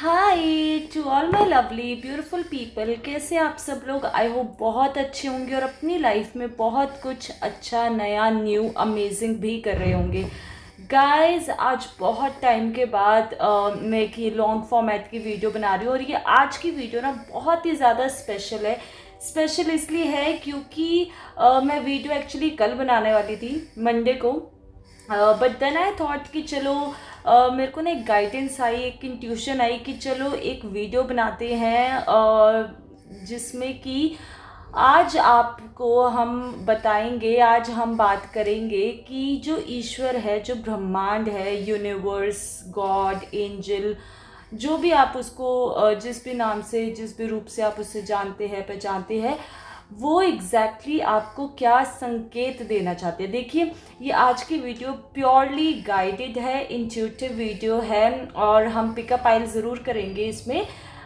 Hi to all my lovely beautiful people, कैसे आप सब लोग। आई होप बहुत अच्छे होंगे और अपनी लाइफ में बहुत कुछ अच्छा नया न्यू अमेजिंग भी कर रहे होंगे। गाइस, आज बहुत टाइम के बाद मैं एक ये लॉन्ग फॉर्मेट की वीडियो बना रही हूँ और ये आज की वीडियो ना बहुत ही ज़्यादा स्पेशल है। स्पेशल इसलिए है क्योंकि मैं वीडियो एक्चुअली कल बनाने वाली थी, मंडे को। बट देन आई थॉट कि चलो मेरे को ना एक गाइडेंस आई, एक इंट्यूशन आई कि चलो एक वीडियो बनाते हैं जिसमें कि आज आपको हम बताएंगे, आज हम बात करेंगे कि जो ईश्वर है, जो ब्रह्मांड है, यूनिवर्स, गॉड, एंजल, जो भी आप उसको जिस भी नाम से, जिस भी रूप से आप उसे जानते हैं, पहचानते हैं, वो एग्जैक्टली आपको क्या संकेत देना चाहते हैं। देखिए, ये आज की वीडियो प्योरली गाइडेड है, इंट्यूटिव वीडियो है और हम पिकअप आइल ज़रूर करेंगे इसमें।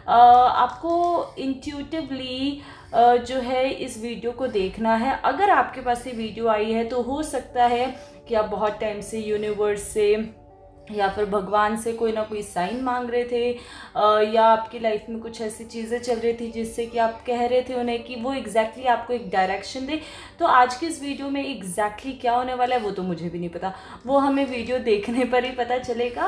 आपको इंट्यूटिवली जो है इस वीडियो को देखना है। अगर आपके पास ये वीडियो आई है तो हो सकता है कि आप बहुत टाइम से यूनिवर्स से या फिर भगवान से कोई ना कोई साइन मांग रहे थे, या आपकी लाइफ में कुछ ऐसी चीज़ें चल रही थी जिससे कि आप कह रहे थे उन्हें कि वो एग्जैक्टली आपको एक डायरेक्शन दे। तो आज की इस वीडियो में एग्जैक्टली क्या होने वाला है वो तो मुझे भी नहीं पता, वो हमें वीडियो देखने पर ही पता चलेगा।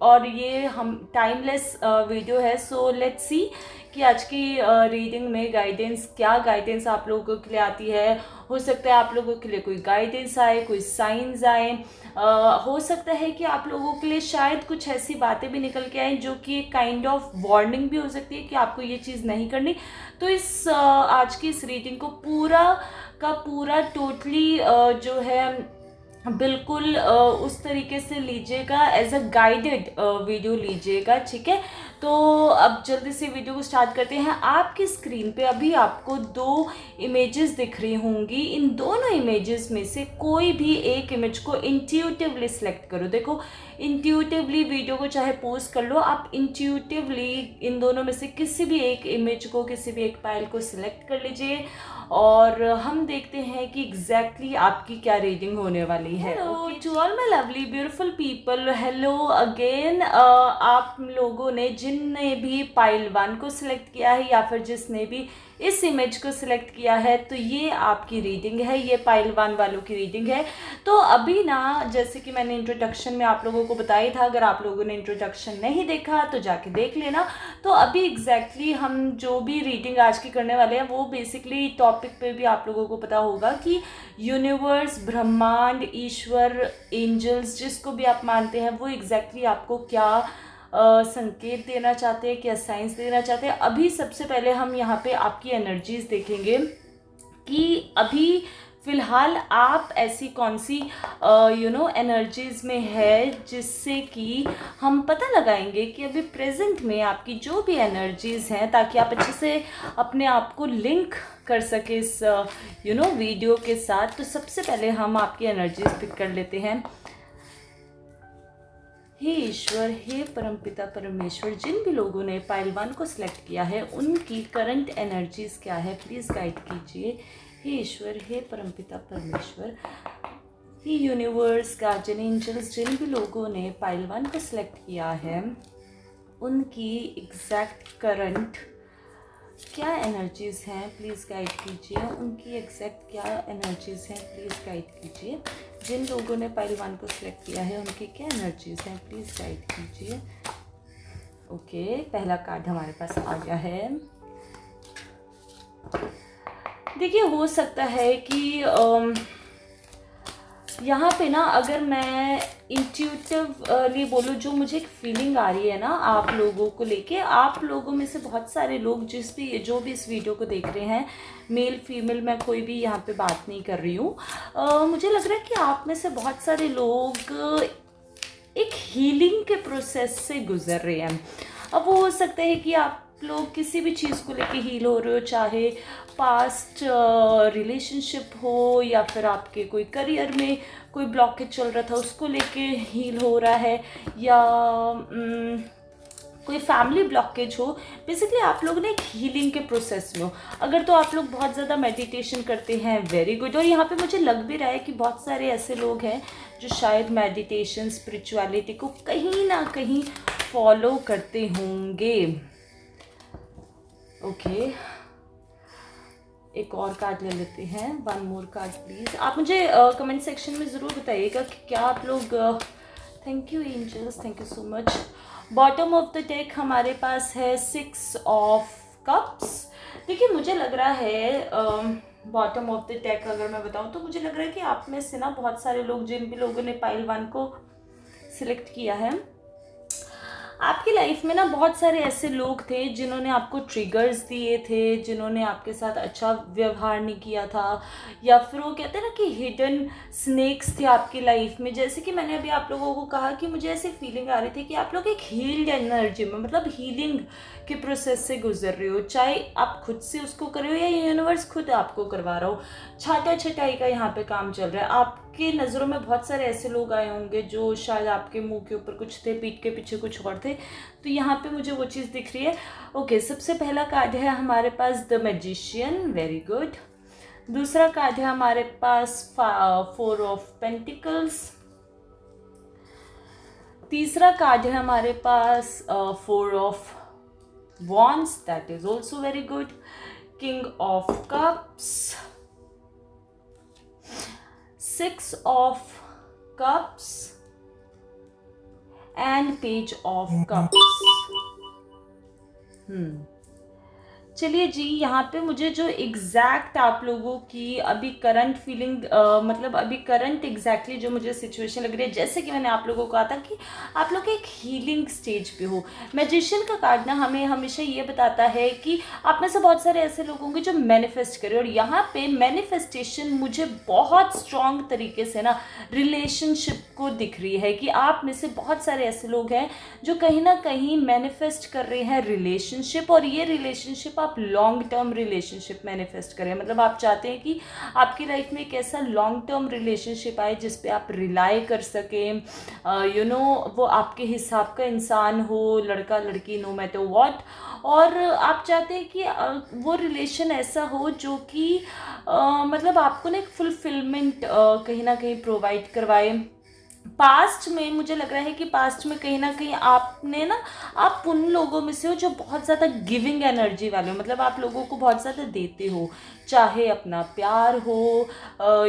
और ये हम टाइमलेस वीडियो है, सो लेट्स सी कि आज की रीडिंग में गाइडेंस, क्या गाइडेंस आप लोगों के लिए आती है। हो सकता है आप लोगों के लिए कोई गाइडेंस आए, कोई साइंस आए, हो सकता है कि आप लोगों के लिए शायद कुछ ऐसी बातें भी निकल के आए जो कि एक काइंड ऑफ वार्निंग भी हो सकती है कि आपको ये चीज़ नहीं करनी। तो इस आज की इस रीडिंग को पूरा का पूरा टोटली जो है बिल्कुल उस तरीके से लीजिएगा, एज अ गाइडेड वीडियो लीजिएगा, ठीक है। तो अब जल्दी से वीडियो को स्टार्ट करते हैं। आपकी स्क्रीन पे अभी आपको दो इमेजेस दिख रही होंगी। इन दोनों इमेजेस में से कोई भी एक इमेज को इंट्यूटिवली सिलेक्ट करो। देखो, इंट्यूटिवली वीडियो को चाहे पोस्ट कर लो, आप इंट्यूटिवली इन दोनों में से किसी भी एक इमेज को, किसी भी एक फाइल को सिलेक्ट कर लीजिए और हम देखते हैं कि एग्जैक्टली आपकी क्या रीडिंग होने वाली है। To all my lovely beautiful people, hello again. आप लोगों ने, जिनने भी पाइल 1 को सिलेक्ट किया है या फिर जिसने भी इस इमेज को सिलेक्ट किया है, तो ये आपकी रीडिंग है, ये पाइल 1 वालों की रीडिंग है। तो अभी ना, जैसे कि मैंने इंट्रोडक्शन में आप लोगों को बताया था, अगर आप लोगों ने इंट्रोडक्शन नहीं देखा तो जाके देख लेना। तो अभी एग्जैक्टली हम जो भी रीडिंग आज की करने वाले हैं वो बेसिकली टॉपिक पे भी आप लोगों को पता होगा कि यूनिवर्स, ब्रह्मांड, ईश्वर, एंजल्स, जिसको भी आप मानते हैं, वो एग्जैक्टली आपको क्या संकेत देना चाहते हैं, क्या साइंस देना चाहते हैं। अभी सबसे पहले हम यहाँ पे आपकी एनर्जीज देखेंगे कि अभी फ़िलहाल आप ऐसी कौन सी एनर्जीज़ में है, जिससे कि हम पता लगाएंगे कि अभी प्रेजेंट में आपकी जो भी एनर्जीज़ हैं, ताकि आप अच्छे से अपने आप को लिंक कर सके इस वीडियो के साथ। तो सबसे पहले हम आपकी एनर्जीज़ पिक कर लेते हैं। हे ईश्वर, हे परमपिता परमेश्वर, जिन भी लोगों ने पाइल 1 को सिलेक्ट किया है उनकी करंट एनर्जीज़ क्या है, प्लीज़ गाइड कीजिए। हे ईश्वर, हे परमपिता परमेश्वर, हे यूनिवर्स, गार्जियन एंजल्स, जिन भी लोगों ने पाइल 1 को सिलेक्ट किया है उनकी एग्जैक्ट करंट क्या एनर्जीज़ हैं, प्लीज़ गाइड कीजिए। उनकी एग्जैक्ट क्या एनर्जीज़ हैं, प्लीज़ गाइड कीजिए। जिन लोगों ने पाइल 1 को सिलेक्ट किया है उनकी क्या एनर्जीज़ हैं, प्लीज़ गाइड कीजिए। ओके, पहला कार्ड हमारे पास आ गया है। देखिए, हो सकता है कि यहाँ पे ना, अगर मैं इंट्यूटिवली बोलूँ, जो मुझे एक फीलिंग आ रही है ना आप लोगों को लेके, आप लोगों में से बहुत सारे लोग जो भी इस वीडियो को देख रहे हैं, मेल फीमेल, मैं कोई भी यहाँ पे बात नहीं कर रही हूँ, मुझे लग रहा है कि आप में से बहुत सारे लोग एक हीलिंग के प्रोसेस से गुजर रहे हैं। अब वो हो सकता है कि आप लोग किसी भी चीज़ को लेके हील हो रहे हो, चाहे पास्ट रिलेशनशिप हो या फिर आपके कोई करियर में कोई ब्लॉकेज चल रहा था उसको लेके हील हो रहा है, या कोई फैमिली ब्लॉकेज हो। बेसिकली आप लोग ना एक हीलिंग के प्रोसेस में हो। अगर तो आप लोग बहुत ज़्यादा मेडिटेशन करते हैं, वेरी गुड। और यहाँ पे मुझे लग भी रहा है कि बहुत सारे ऐसे लोग हैं जो शायद मेडिटेशन, स्पिरिचुअलिटी को कहीं ना कहीं फॉलो करते होंगे। ओके, एक और कार्ड ले लेते हैं, वन मोर कार्ड प्लीज। आप मुझे कमेंट सेक्शन में ज़रूर बताइएगा कि क्या आप लोग, thank you angels, thank you so much. Bottom of the deck हमारे पास है 6 ऑफ कप्स। देखिए मुझे लग रहा है बॉटम ऑफ द डेक अगर मैं बताऊं तो मुझे लग रहा है कि आप में से ना बहुत सारे लोग, जिन भी लोगों ने पाइल 1 को सिलेक्ट किया है, आपकी लाइफ में ना बहुत सारे ऐसे लोग थे जिन्होंने आपको ट्रिगर्स दिए थे, जिन्होंने आपके साथ अच्छा व्यवहार नहीं किया था, या फिर वो कहते हैं ना कि हिडन स्नेक्स थे आपकी लाइफ में। जैसे कि मैंने अभी आप लोगों को कहा कि मुझे ऐसी फीलिंग आ रही थी कि आप लोग एक हील्ड एनर्जी में, मतलब हीलिंग के प्रोसेस से गुजर रहे हो, चाहे आप खुद से उसको कर रहे हो या यूनिवर्स खुद आपको करवा रहा हो। छाटा छटाई का यहाँ पे काम चल रहा है। आपके नज़रों में बहुत सारे ऐसे लोग आए होंगे जो शायद आपके मुंह के ऊपर कुछ थे, पीठ के पीछे कुछ और थे, तो यहाँ पे मुझे वो चीज़ दिख रही है। ओके, सबसे पहला कार्ड है हमारे पास द मैजिशियन, वेरी गुड। दूसरा कार्ड है हमारे पास 4 ऑफ पेंटिकल्स। तीसरा कार्ड है हमारे पास 4 of wands, that is also very good. King of cups, 6 of cups and page of cups. चलिए जी, यहाँ पे मुझे जो एग्जैक्ट आप लोगों की अभी करंट फीलिंग, मतलब अभी करंट एग्जैक्टली जो मुझे सिचुएशन लग रही है, जैसे कि मैंने आप लोगों को कहा था कि आप लोग एक हीलिंग स्टेज पे हो। मैजिशियन का कार्ड ना हमें हमेशा ये बताता है कि आप में से बहुत सारे ऐसे लोग होंगे जो मैनिफेस्ट करें, और यहाँ पे मैनिफेस्टेशन मुझे बहुत स्ट्रॉन्ग तरीके से ना रिलेशनशिप को दिख रही है कि आप में से बहुत सारे ऐसे लोग हैं जो कहीं ना कहीं मैनिफेस्ट कर रहे हैं रिलेशनशिप, और ये रिलेशनशिप आप लॉन्ग टर्म रिलेशनशिप मैनिफेस्ट करें। मतलब आप चाहते हैं कि आपकी लाइफ में एक ऐसा लॉन्ग टर्म रिलेशनशिप आए जिस पे आप रिलाई कर सकें, वो आपके हिसाब का इंसान हो, लड़का लड़की, नो मैटर व्हाट। और आप चाहते हैं कि वो रिलेशन ऐसा हो जो कि मतलब आपको ना एक फुलफिलमेंट कहीं ना कहीं प्रोवाइड करवाए। पास्ट में मुझे लग रहा है कि पास्ट में कहीं ना कहीं आपने ना, आप उन लोगों में से हो जो बहुत ज़्यादा गिविंग एनर्जी वाले हो, मतलब आप लोगों को बहुत ज़्यादा देते हो, चाहे अपना प्यार हो,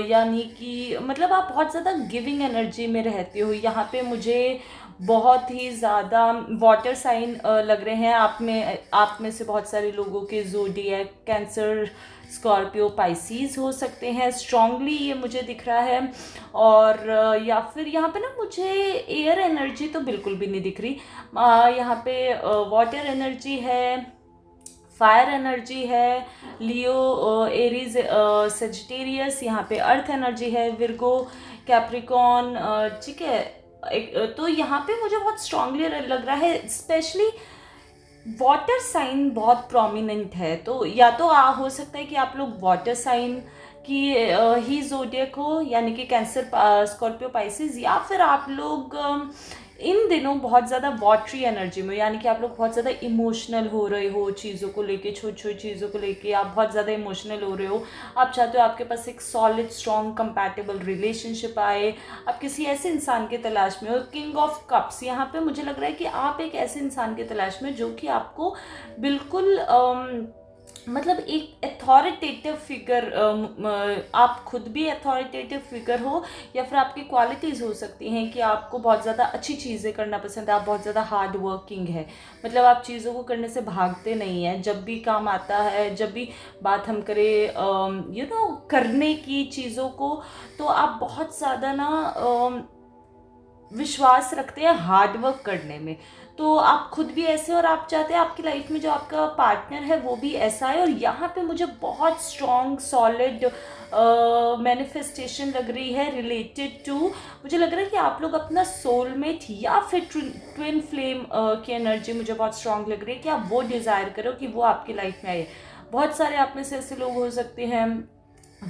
यानी कि मतलब आप बहुत ज़्यादा गिविंग एनर्जी में रहते हो। यहाँ पे मुझे बहुत ही ज़्यादा वाटर साइन लग रहे हैं। आप में से बहुत सारे लोगों के ज़ोडिएक कैंसर, स्कॉर्पियो, पाइसीज हो सकते हैं, स्ट्रांगली ये मुझे दिख रहा है। और या फिर यहाँ पे ना मुझे एयर एनर्जी तो बिल्कुल भी नहीं दिख रही। यहाँ पे वाटर एनर्जी है, फायर एनर्जी है, लियो, एरीज, सेजिटेरियस, यहाँ पे अर्थ एनर्जी है, विर्गो, कैप्रिकॉन, ठीक है। तो यहाँ पे मुझे बहुत स्ट्रांगली लग रहा है, स्पेशली वाटर साइन बहुत प्रोमिनेंट है। तो या तो हो सकता है कि आप लोग वाटर साइन की ही ज़ोडिएक हो, यानी कि कैंसर, स्कॉर्पियो, पाइसेस, या फिर आप लोग इन दिनों बहुत ज़्यादा वाटरी एनर्जी में, यानी कि आप लोग बहुत ज़्यादा इमोशनल हो रहे हो चीज़ों को लेके, छोटी छोटी चीज़ों को लेके आप बहुत ज़्यादा इमोशनल हो रहे हो। आप चाहते हो आपके पास एक सॉलिड स्ट्रॉन्ग कंपैटिबल रिलेशनशिप आए, आप किसी ऐसे इंसान के तलाश में हो। किंग ऑफ कप्स, यहाँ पे मुझे लग रहा है कि आप एक ऐसे इंसान के तलाश में जो कि आपको बिल्कुल मतलब एक अथॉरिटेटिव फिगर, आप खुद भी अथॉरिटेटिव फिगर हो, या फिर आपकी क्वालिटीज़ हो सकती हैं कि आपको बहुत ज़्यादा अच्छी चीज़ें करना पसंद है, आप बहुत ज़्यादा हार्ड वर्किंग है, मतलब आप चीज़ों को करने से भागते नहीं हैं। जब भी काम आता है, जब भी बात हम करें करने की चीज़ों को, तो आप बहुत ज़्यादा ना विश्वास रखते हैं हार्ड वर्क करने में। तो आप खुद भी ऐसे, और आप चाहते हैं आपकी लाइफ में जो आपका पार्टनर है वो भी ऐसा है। और यहाँ पे मुझे बहुत स्ट्रॉन्ग सॉलिड मैनिफेस्टेशन लग रही है रिलेटेड टू, मुझे लग रहा है कि आप लोग अपना सोलमेट या फिर ट्विन फ्लेम की एनर्जी मुझे बहुत स्ट्रॉन्ग लग रही है कि आप वो डिज़ायर करो कि वो आपकी लाइफ में आए। बहुत सारे आप में से ऐसे लोग हो सकते हैं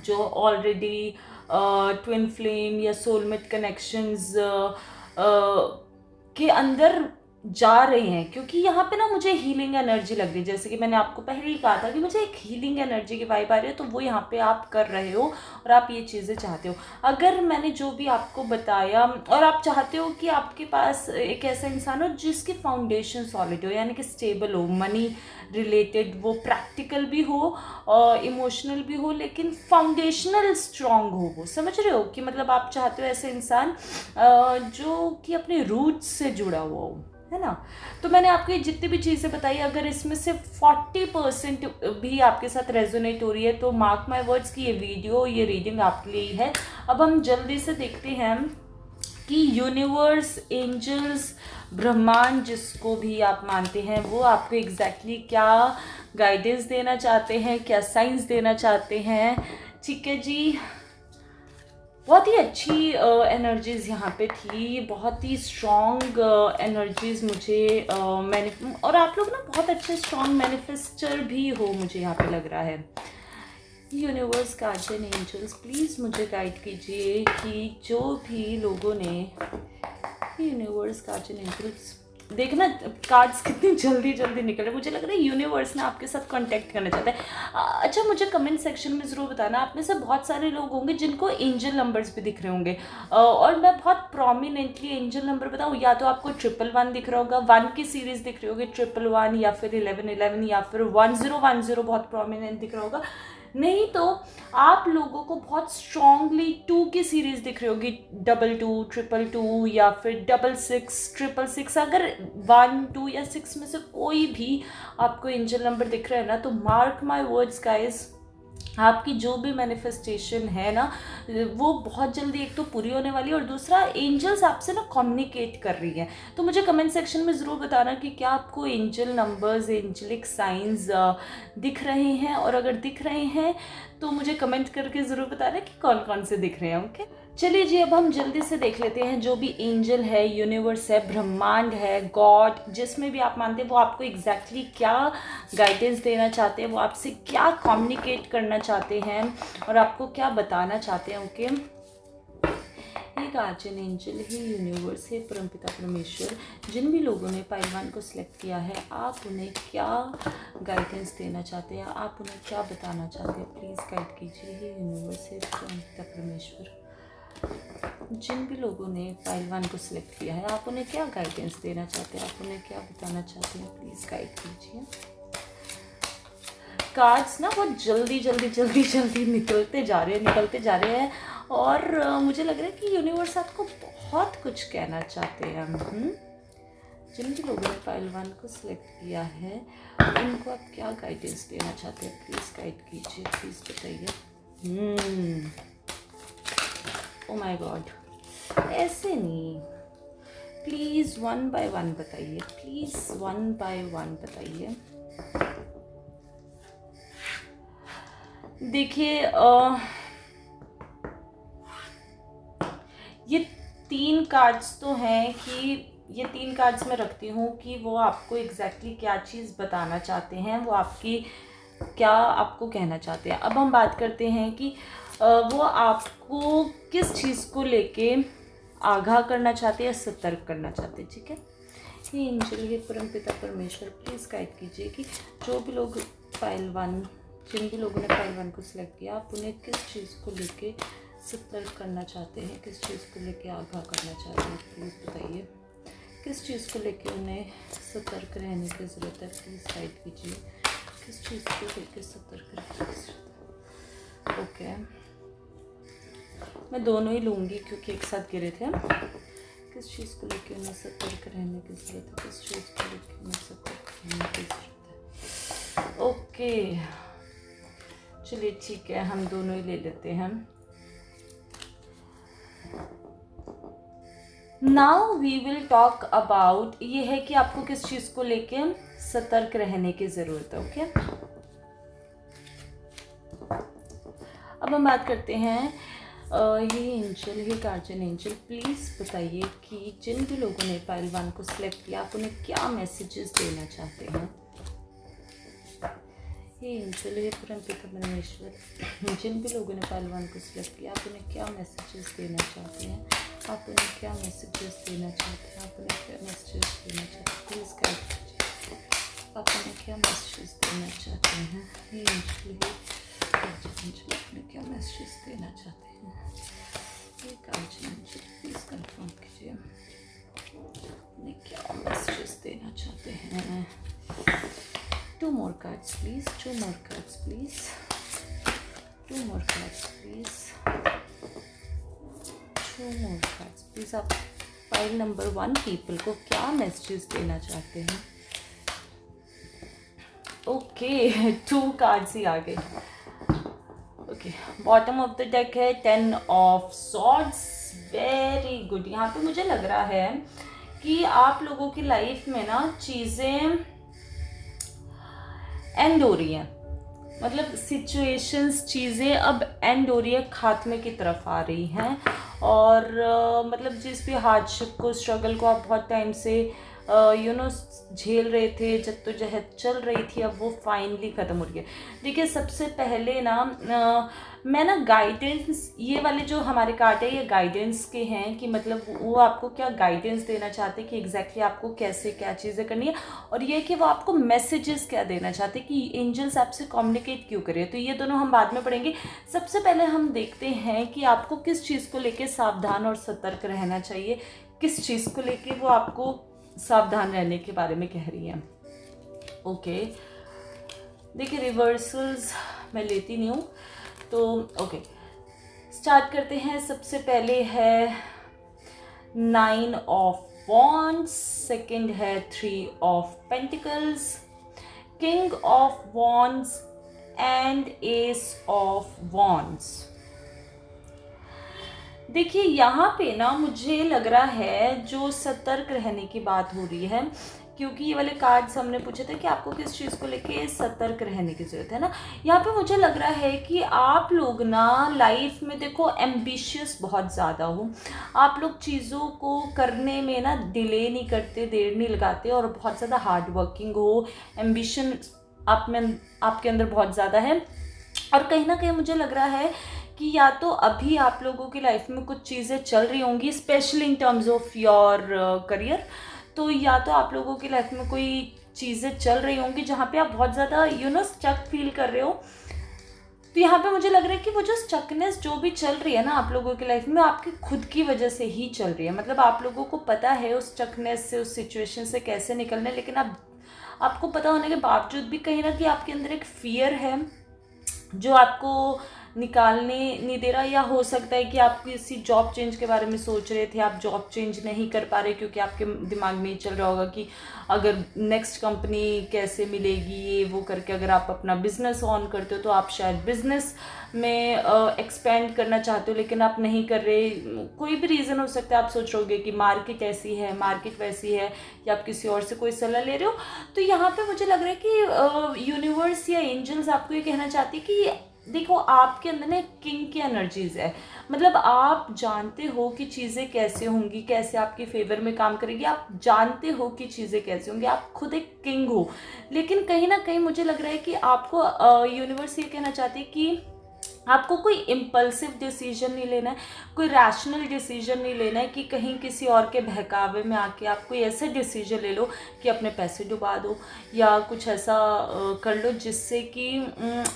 जो ऑलरेडी ट्विन फ्लेम या सोलमेट कनेक्शंस के अंदर जा रहे हैं, क्योंकि यहाँ पे ना मुझे हीलिंग एनर्जी लग रही है। जैसे कि मैंने आपको पहले ही कहा था कि मुझे एक हीलिंग एनर्जी की वाइब आ रही है, तो वो यहाँ पे आप कर रहे हो और आप ये चीज़ें चाहते हो। अगर मैंने जो भी आपको बताया और आप चाहते हो कि आपके पास एक ऐसा इंसान हो जिसकी फाउंडेशन सॉलिड हो, यानी कि स्टेबल हो, मनी रिलेटेड, वो प्रैक्टिकल भी हो और इमोशनल भी हो, लेकिन फाउंडेशनल स्ट्रांग हो, वो समझ रहे हो कि मतलब आप चाहते हो ऐसे इंसान जो कि अपने रूट्स से जुड़ा हुआ हो, है ना। तो मैंने आपको ये जितनी भी चीज़ें बताई, अगर इसमें से 40% भी आपके साथ रेजोनेट हो रही है तो मार्क माय वर्ड्स की ये वीडियो, ये रीडिंग आपके लिए है। अब हम जल्दी से देखते हैं कि यूनिवर्स, एंजल्स, ब्रह्मांड, जिसको भी आप मानते हैं, वो आपको एग्जैक्टली क्या गाइडेंस देना चाहते हैं, क्या साइंस देना चाहते हैं। ठीक है जी, बहुत ही अच्छी एनर्जीज़ यहाँ पे थी, बहुत ही स्ट्रॉन्ग एनर्जीज़ मुझे मैंने, और आप लोग ना बहुत अच्छे स्ट्रॉन्ग मैनिफेस्टर भी हो, मुझे यहाँ पे लग रहा है। यूनिवर्स, गार्जियन एंजल्स, प्लीज़ मुझे गाइड कीजिए कि जो भी लोगों ने, यूनिवर्स, गार्जियन एंजल्स, देखना कार्ड्स कितनी जल्दी जल्दी निकल रहे, मुझे लग रहा है यूनिवर्स ना आपके साथ कांटेक्ट करना चाहता है। अच्छा, मुझे कमेंट सेक्शन में ज़रूर बताना, आप में से बहुत सारे लोग होंगे जिनको एंजल नंबर्स भी दिख रहे होंगे, और मैं बहुत प्रोमिनेंटली एंजल नंबर बताऊँ, या तो आपको 111 दिख रहा होगा, 1 की सीरीज़ दिख रही होगी, 111, या फिर 1111, या फिर 1010 बहुत प्रोमिनेंट दिख रहा होगा। नहीं तो आप लोगों को बहुत स्ट्रांगली 2 की सीरीज दिख रही होगी, 22, 222, या फिर 66, 666। अगर 1, 2 या 6 में से कोई भी आपको एंजल नंबर दिख रहा है ना, तो मार्क माय वर्ड्स गाइस, आपकी जो भी मैनिफेस्टेशन है ना, वो बहुत जल्दी एक तो पूरी होने वाली है, और दूसरा एंजल्स आपसे ना कम्युनिकेट कर रही है। तो मुझे कमेंट सेक्शन में ज़रूर बताना कि क्या आपको एंजल नंबर्स, एंजलिक साइंस दिख रहे हैं, और अगर दिख रहे हैं तो मुझे कमेंट करके ज़रूर बताना कि कौन कौन से दिख रहे हैं। ओके, चलिए जी, अब हम जल्दी से देख लेते हैं जो भी एंजल है, यूनिवर्स है, ब्रह्मांड है, गॉड, जिसमें भी आप मानते हैं, वो आपको एग्जैक्टली क्या गाइडेंस देना चाहते हैं, वो आपसे क्या कम्युनिकेट करना चाहते हैं और आपको क्या बताना चाहते हैं। ओके, हे गार्जियन एंजल, हे यूनिवर्स, हे परमपिता परमेश्वर, जिन भी लोगों ने पाइलवान को सिलेक्ट किया है, आप उन्हें क्या गाइडेंस देना चाहते हैं, आप उन्हें क्या बताना चाहते हैं, प्लीज़ गाइड कीजिए। हे यूनिवर्स, हे परमपिता परमेश्वर, जिन भी लोगों ने पहलवान को सिलेक्ट किया है, आप उन्हें क्या गाइडेंस देना चाहते हैं, आप उन्हें क्या बताना चाहते हैं, प्लीज़ गाइड कीजिए। कार्ड्स ना बहुत जल्दी जल्दी जल्दी जल्दी निकलते जा रहे हैं, और मुझे लग रहा है कि यूनिवर्स आपको बहुत कुछ कहना चाहते हैं। जिन भी लोगों ने पहलवान को सिलेक्ट किया है, उनको आप क्या गाइडेंस देना चाहते हैं, प्लीज़ गाइड कीजिए, प्लीज़ बताइए। ओ माय गॉड, ऐसे नहीं, प्लीज़ 1 बाय 1 बताइए, प्लीज़ 1 बाय 1 बताइए। देखिए, ये 3 कार्ड्स तो हैं कि ये 3 कार्ड्स मैं रखती हूँ कि वो आपको एग्जैक्टली क्या चीज़ बताना चाहते हैं, वो आपकी क्या आपको कहना चाहते हैं। अब हम बात करते हैं कि वो आपको किस चीज़ को लेके आगाह करना चाहते हैं या सतर्क करना चाहते हैं। ठीक है, ये एंजल, ये परमपिता परमेश्वर, प्लीज़ गाइड कीजिए कि जो भी लोग पहलवान, जिन भी लोगों ने पहलवान को सिलेक्ट किया, आप उन्हें किस चीज़ को लेके सतर्क करना चाहते हैं, किस चीज़ को लेके आगाह करना चाहते हैं, प्लीज़ बताइए। किस चीज़ को लेके उन्हें सतर्क रहने की ज़रूरत है, प्लीज़ गाइड कीजिए। किस चीज़ को लेके सतर्क रहने की ज़रूरत है। ओके, मैं दोनों ही लूँगी क्योंकि एक साथ गिरे थे। किस चीज़ को लेके उन्हें सतर्क रहने की ज़रूरत है, किस चीज़ को लेके उन्हें सतर्क रहने की ज़रूरत है। ओके, चलिए ठीक है, हम दोनों ही ले लेते हैं। Now we will talk about, ये है कि आपको किस चीज़ को लेके सतर्क रहने की ज़रूरत है। ओके, अब हम बात करते हैं, ये एंजल, ये गार्जियन एंजल, प्लीज़ बताइए कि जिन भी लोगों ने पहलवान को सिलेक्ट किया, आप उन्हें क्या मैसेजेस देना चाहते हैं। ये एंजल, ये परमपिता परमेश्वर, जिन भी लोगों ने पहलवान को सिलेक्ट किया, आप उन्हें क्या मैसेजेस देना चाहते हैं, आप उन्हें क्या मैसेजेस देना चाहते हैं, आप उन्हें क्या मैसेजेस देना चाहते हैं, प्लीज़ गाइड कीजिए। आप उन्हें क्या मैसेजेस देना चाहते हैं, अपने क्या मैसेजेस देना चाहते हैं, ये गार्जियन जी प्लीज़ कंफर्म कीजिए, अपने क्या मैसेजेस देना चाहते हैं। 2 more cards please, 2 more cards please, 2 more cards please, 2 more cards please। आप फाइल नंबर 1 पीपल को क्या मैसेजेस देना चाहते हैं। ओके 2 कार्ड्स ही आ गए। Okay bottom of the deck है 10 ऑफ सॉर्ड्स, वेरी गुड। यहाँ पे मुझे लग रहा है कि आप लोगों की लाइफ में ना चीज़ें एंड हो रही हैं, मतलब सिचुएशंस, चीज़ें अब एंड हो रही है, खात्मे की तरफ आ रही हैं। और मतलब जिस भी हार्डशिप को, स्ट्रगल को आप बहुत टाइम से झेल रहे थे, जद्दोजहद चल रही थी, अब वो फाइनली ख़त्म हो रही है। देखिए सबसे पहले ना मैं ना गाइडेंस, ये वाले जो हमारे कार्ड है ये गाइडेंस के हैं कि मतलब वो आपको क्या गाइडेंस देना चाहते हैं कि एग्जैक्टली आपको कैसे क्या चीज़ें करनी है, और ये कि वो आपको मैसेजेस क्या देना चाहते हैं कि एंजल्स आपसे कम्युनिकेट क्यों कर रहे हैं। तो ये दोनों हम बाद में पढ़ेंगे। सबसे पहले हम देखते हैं कि आपको किस चीज़ को लेकर सावधान और सतर्क रहना चाहिए, किस चीज़ को लेकर वो आपको सावधान रहने के बारे में कह रही है। ओके देखिए रिवर्सल्स मैं लेती नहीं हूँ, तो ओके स्टार्ट करते हैं। सबसे पहले है 9 ऑफ वॉन्ड्स, सेकंड है 3 of pentacles, king of wands and S of wands. देखिए यहाँ पे ना मुझे लग रहा है जो सतर्क रहने की बात हो रही है, क्योंकि ये वाले कार्ड्स हमने पूछे थे कि आपको किस चीज़ को लेके सतर्क रहने की ज़रूरत है ना। यहाँ पे मुझे लग रहा है कि आप लोग ना लाइफ में देखो एम्बिशियस बहुत ज़्यादा हो, आप लोग चीज़ों को करने में ना डिले नहीं करते, देर नहीं लगाते, और बहुत ज़्यादा हार्ड वर्किंग हो, एम्बिशन आप में आपके अंदर बहुत ज़्यादा है। और कहीं ना कहीं मुझे लग रहा है कि या तो अभी आप लोगों की लाइफ में कुछ चीज़ें चल रही होंगी, specially in terms of your career, तो या तो आप लोगों की लाइफ में कोई चीज़ें चल रही होंगी जहाँ पे आप बहुत ज़्यादा स्टक फील कर रहे हो। तो यहाँ पे मुझे लग रहा है कि वो जो स्टकनेस जो भी चल रही है ना आप लोगों की लाइफ में, आपकी खुद की वजह से ही चल रही है। मतलब आप लोगों को पता है उस स्टकनेस से, उस सिचुएशन से कैसे निकलना है, लेकिन आपको पता होने के बावजूद भी कहीं ना कहीं आपके अंदर एक फियर है जो आपको निकालने नहीं दे रहा। या हो सकता है कि आप किसी जॉब चेंज के बारे में सोच रहे थे, आप जॉब चेंज नहीं कर पा रहे क्योंकि आपके दिमाग में ये चल रहा होगा कि अगर नेक्स्ट कंपनी कैसे मिलेगी, ये वो करके अगर आप अपना बिजनेस ऑन करते हो तो आप शायद बिजनेस में एक्सपेंड करना चाहते हो, लेकिन आप नहीं कर रहे। कोई भी रीज़न हो सकता है, आप सोच रहोगे कि मार्केट ऐसी है, मार्केट वैसी है, या आप किसी और से कोई सलाह ले रहे हो। तो यहाँ पे मुझे लग रहा है कि यूनिवर्स या एंजल्स आपको ये कहना चाहती है कि देखो आपके अंदर ना किंग की एनर्जीज़ है। मतलब आप जानते हो कि चीज़ें कैसे होंगी, कैसे आपके फेवर में काम करेगी, आप जानते हो कि चीज़ें कैसे होंगी, आप खुद एक किंग हो। लेकिन कहीं ना कहीं मुझे लग रहा है कि आपको यूनिवर्स ये कहना चाहती है कि आपको कोई इम्पल्सिव डिसीजन नहीं लेना है, कोई रैशनल डिसीजन नहीं लेना है कि कहीं किसी और के बहकावे में आके आप कोई ऐसे डिसीजन ले लो कि अपने पैसे डुबा दो या कुछ ऐसा कर लो जिससे कि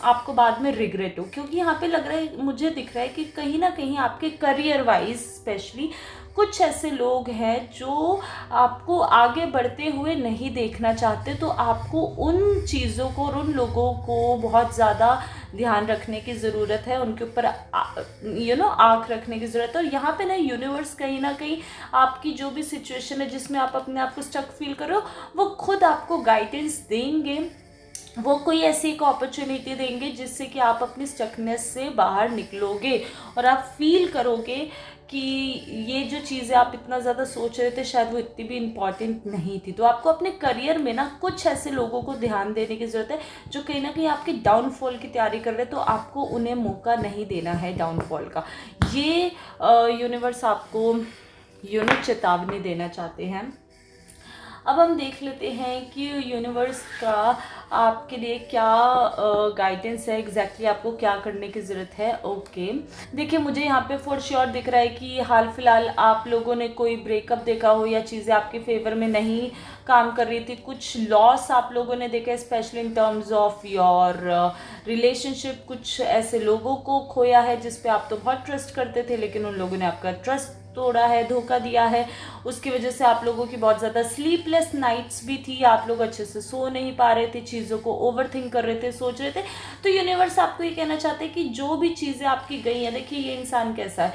आपको बाद में रिग्रेट हो। क्योंकि यहाँ पे लग रहा है, मुझे दिख रहा है कि कहीं ना कहीं आपके करियर वाइज स्पेशली कुछ ऐसे लोग हैं जो आपको आगे बढ़ते हुए नहीं देखना चाहते। तो आपको उन चीज़ों को और उन लोगों को बहुत ज़्यादा ध्यान रखने की ज़रूरत है, उनके ऊपर आँख रखने की ज़रूरत है। और यहाँ पे ना यूनिवर्स कहीं ना कहीं आपकी जो भी सिचुएशन है जिसमें आप अपने आप को स्टक फील करो, वो खुद आपको गाइडेंस देंगे, वो कोई ऐसी एक अपॉर्चुनिटी देंगे जिससे कि आप अपनी स्टकनेस से बाहर निकलोगे और आप फील करोगे कि ये जो चीज़ें आप इतना ज़्यादा सोच रहे थे शायद वो इतनी भी इम्पॉर्टेंट नहीं थी। तो आपको अपने करियर में ना कुछ ऐसे लोगों को ध्यान देने की ज़रूरत है जो कहीं ना कहीं आपके डाउनफॉल की तैयारी कर रहे हैं, तो आपको उन्हें मौका नहीं देना है डाउनफॉल का। ये यूनिवर्स आपको चेतावनी देना चाहते हैं। अब हम देख लेते हैं कि यूनिवर्स का आपके लिए क्या गाइडेंस है, एग्जैक्टली आपको क्या करने की ज़रूरत है। ओके, देखिए मुझे यहाँ पे फॉर श्योर दिख रहा है कि हाल फिलहाल आप लोगों ने कोई ब्रेकअप देखा हो या चीज़ें आपके फेवर में नहीं काम कर रही थी, कुछ लॉस आप लोगों ने देखा, specially in terms of your relationship. कुछ ऐसे लोगों को खोया है जिस पे आप तो बहुत ट्रस्ट करते थे, लेकिन उन लोगों ने आपका ट्रस्ट तोड़ा है, धोखा दिया है। उसकी वजह से आप लोगों की बहुत ज़्यादा स्लीपलेस नाइट्स भी थी, आप लोग अच्छे से सो नहीं पा रहे थे, चीज़ों को ओवरथिंक कर रहे थे, सोच रहे थे। तो यूनिवर्स आपको ये कहना चाहते हैं कि जो भी चीज़ें आपकी गई हैं, देखिए ये इंसान कैसा है,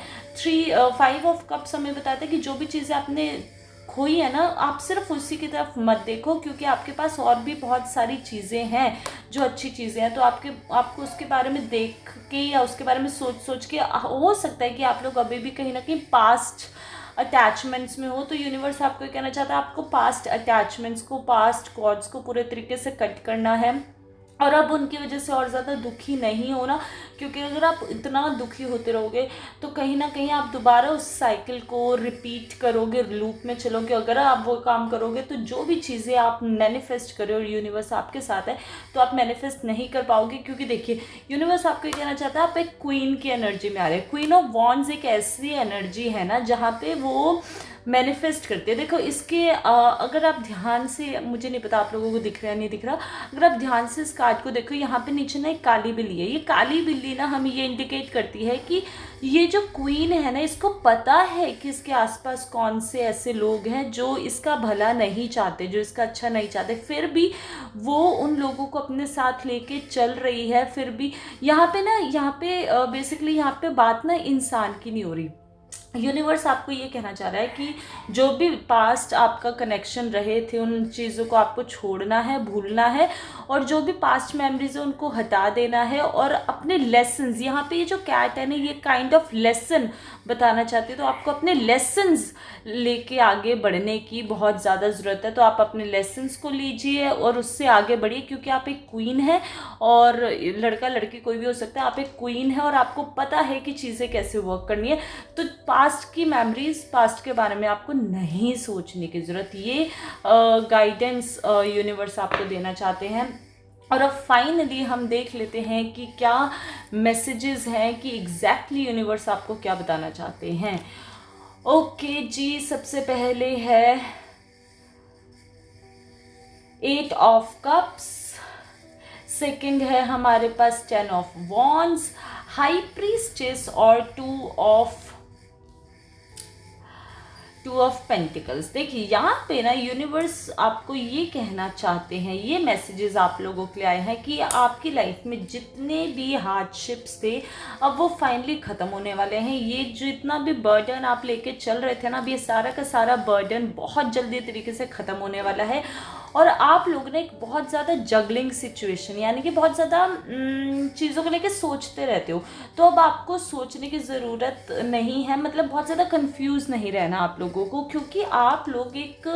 5 ऑफ कप्स हमें बताते हैं कि जो भी चीज़ें आपने खोई है ना, आप सिर्फ उसी की तरफ मत देखो, क्योंकि आपके पास और भी बहुत सारी चीज़ें हैं जो अच्छी चीज़ें हैं। तो आपको उसके बारे में देख के या उसके बारे में सोच सोच के हो सकता है कि आप लोग अभी भी कहीं ना कहीं पास्ट अटैचमेंट्स में हो। तो यूनिवर्स आपको ये कहना चाहता है आपको पास्ट अटैचमेंट्स को, पास्ट कॉर्ड्स को पूरे तरीके से कट करना है और अब उनकी वजह से और ज़्यादा दुखी नहीं होना, क्योंकि अगर आप इतना दुखी होते रहोगे तो कहीं ना कहीं आप दोबारा उस साइकिल को रिपीट करोगे, लूप में चलोगे। अगर आप वो काम करोगे तो जो भी चीज़ें आप मैनिफेस्ट करो और यूनिवर्स आपके साथ है तो आप मैनिफेस्ट नहीं कर पाओगे, क्योंकि देखिए यूनिवर्स आपको ये कहना चाहता है आप एक क्वीन की एनर्जी में आ रहे हैं। क्वीन ऑफ वॉन्ड्स एक ऐसी एनर्जी है ना जहाँ पे वो मैनिफेस्ट करते हैं। देखो इसके अगर आप ध्यान से, मुझे नहीं पता आप लोगों को दिख रहा है नहीं दिख रहा, अगर आप ध्यान से इस कार्ड को देखो, यहाँ पे नीचे ना एक काली बिल्ली है। ये काली बिल्ली ना हमें ये इंडिकेट करती है कि ये जो क्वीन है ना, इसको पता है कि इसके आसपास कौन से ऐसे लोग हैं जो इसका भला नहीं चाहते, जो इसका अच्छा नहीं चाहते, फिर भी वो उन लोगों को अपने साथ लेके चल रही है। फिर भी यहाँ पे बेसिकली यहाँ पे बात ना इंसान की नहीं हो रही। यूनिवर्स आपको ये कहना चाह रहा है कि जो भी पास्ट आपका कनेक्शन रहे थे उन चीज़ों को आपको छोड़ना है, भूलना है, और जो भी पास्ट मेमोरीज है उनको हटा देना है और अपने लेसन्स, यहाँ पे ये जो कैट है ना ये काइंड ऑफ लेसन बताना चाहती है। तो आपको अपने लेसन्स लेके आगे बढ़ने की बहुत ज़्यादा ज़रूरत है। तो आप अपने लेसन्स को लीजिए और उससे आगे बढ़िए, क्योंकि आप एक क्वीन है, और लड़का लड़की कोई भी हो सकता है, आप एक क्वीन है और आपको पता है कि चीज़ें कैसे वर्क करनी है। तो पास्ट की मेमोरीज, पास्ट के बारे में आपको नहीं सोचने की ज़रूरत, ये गाइडेंस यूनिवर्स आपको देना चाहते हैं। और अब फाइनली हम देख लेते हैं कि क्या मैसेजेस हैं, कि एग्जैक्टली यूनिवर्स आपको क्या बताना चाहते हैं। ओके जी, सबसे पहले है 8 ऑफ कप्स, सेकंड है हमारे पास 10 ऑफ वॉन्ड्स, हाई प्रीस्टेस और 2 ऑफ पेंटिकल्स। देखिए यहाँ पे ना यूनिवर्स आपको ये कहना चाहते हैं, ये मैसेजेस आप लोगों के लिए आए हैं कि आपकी लाइफ में जितने भी हार्डशिप्स थे अब वो फाइनली ख़त्म होने वाले हैं। ये जितना भी बर्डन आप लेके चल रहे थे ना, अब ये सारा का सारा बर्डन बहुत जल्दी तरीके से ख़त्म होने वाला है। और आप लोग ने एक बहुत ज़्यादा जगलिंग सिचुएशन, यानी कि बहुत ज़्यादा चीज़ों को लेके सोचते रहते हो, तो अब आपको सोचने की ज़रूरत नहीं है, मतलब बहुत ज़्यादा कंफ्यूज नहीं रहना आप लोगों को, क्योंकि आप लोग एक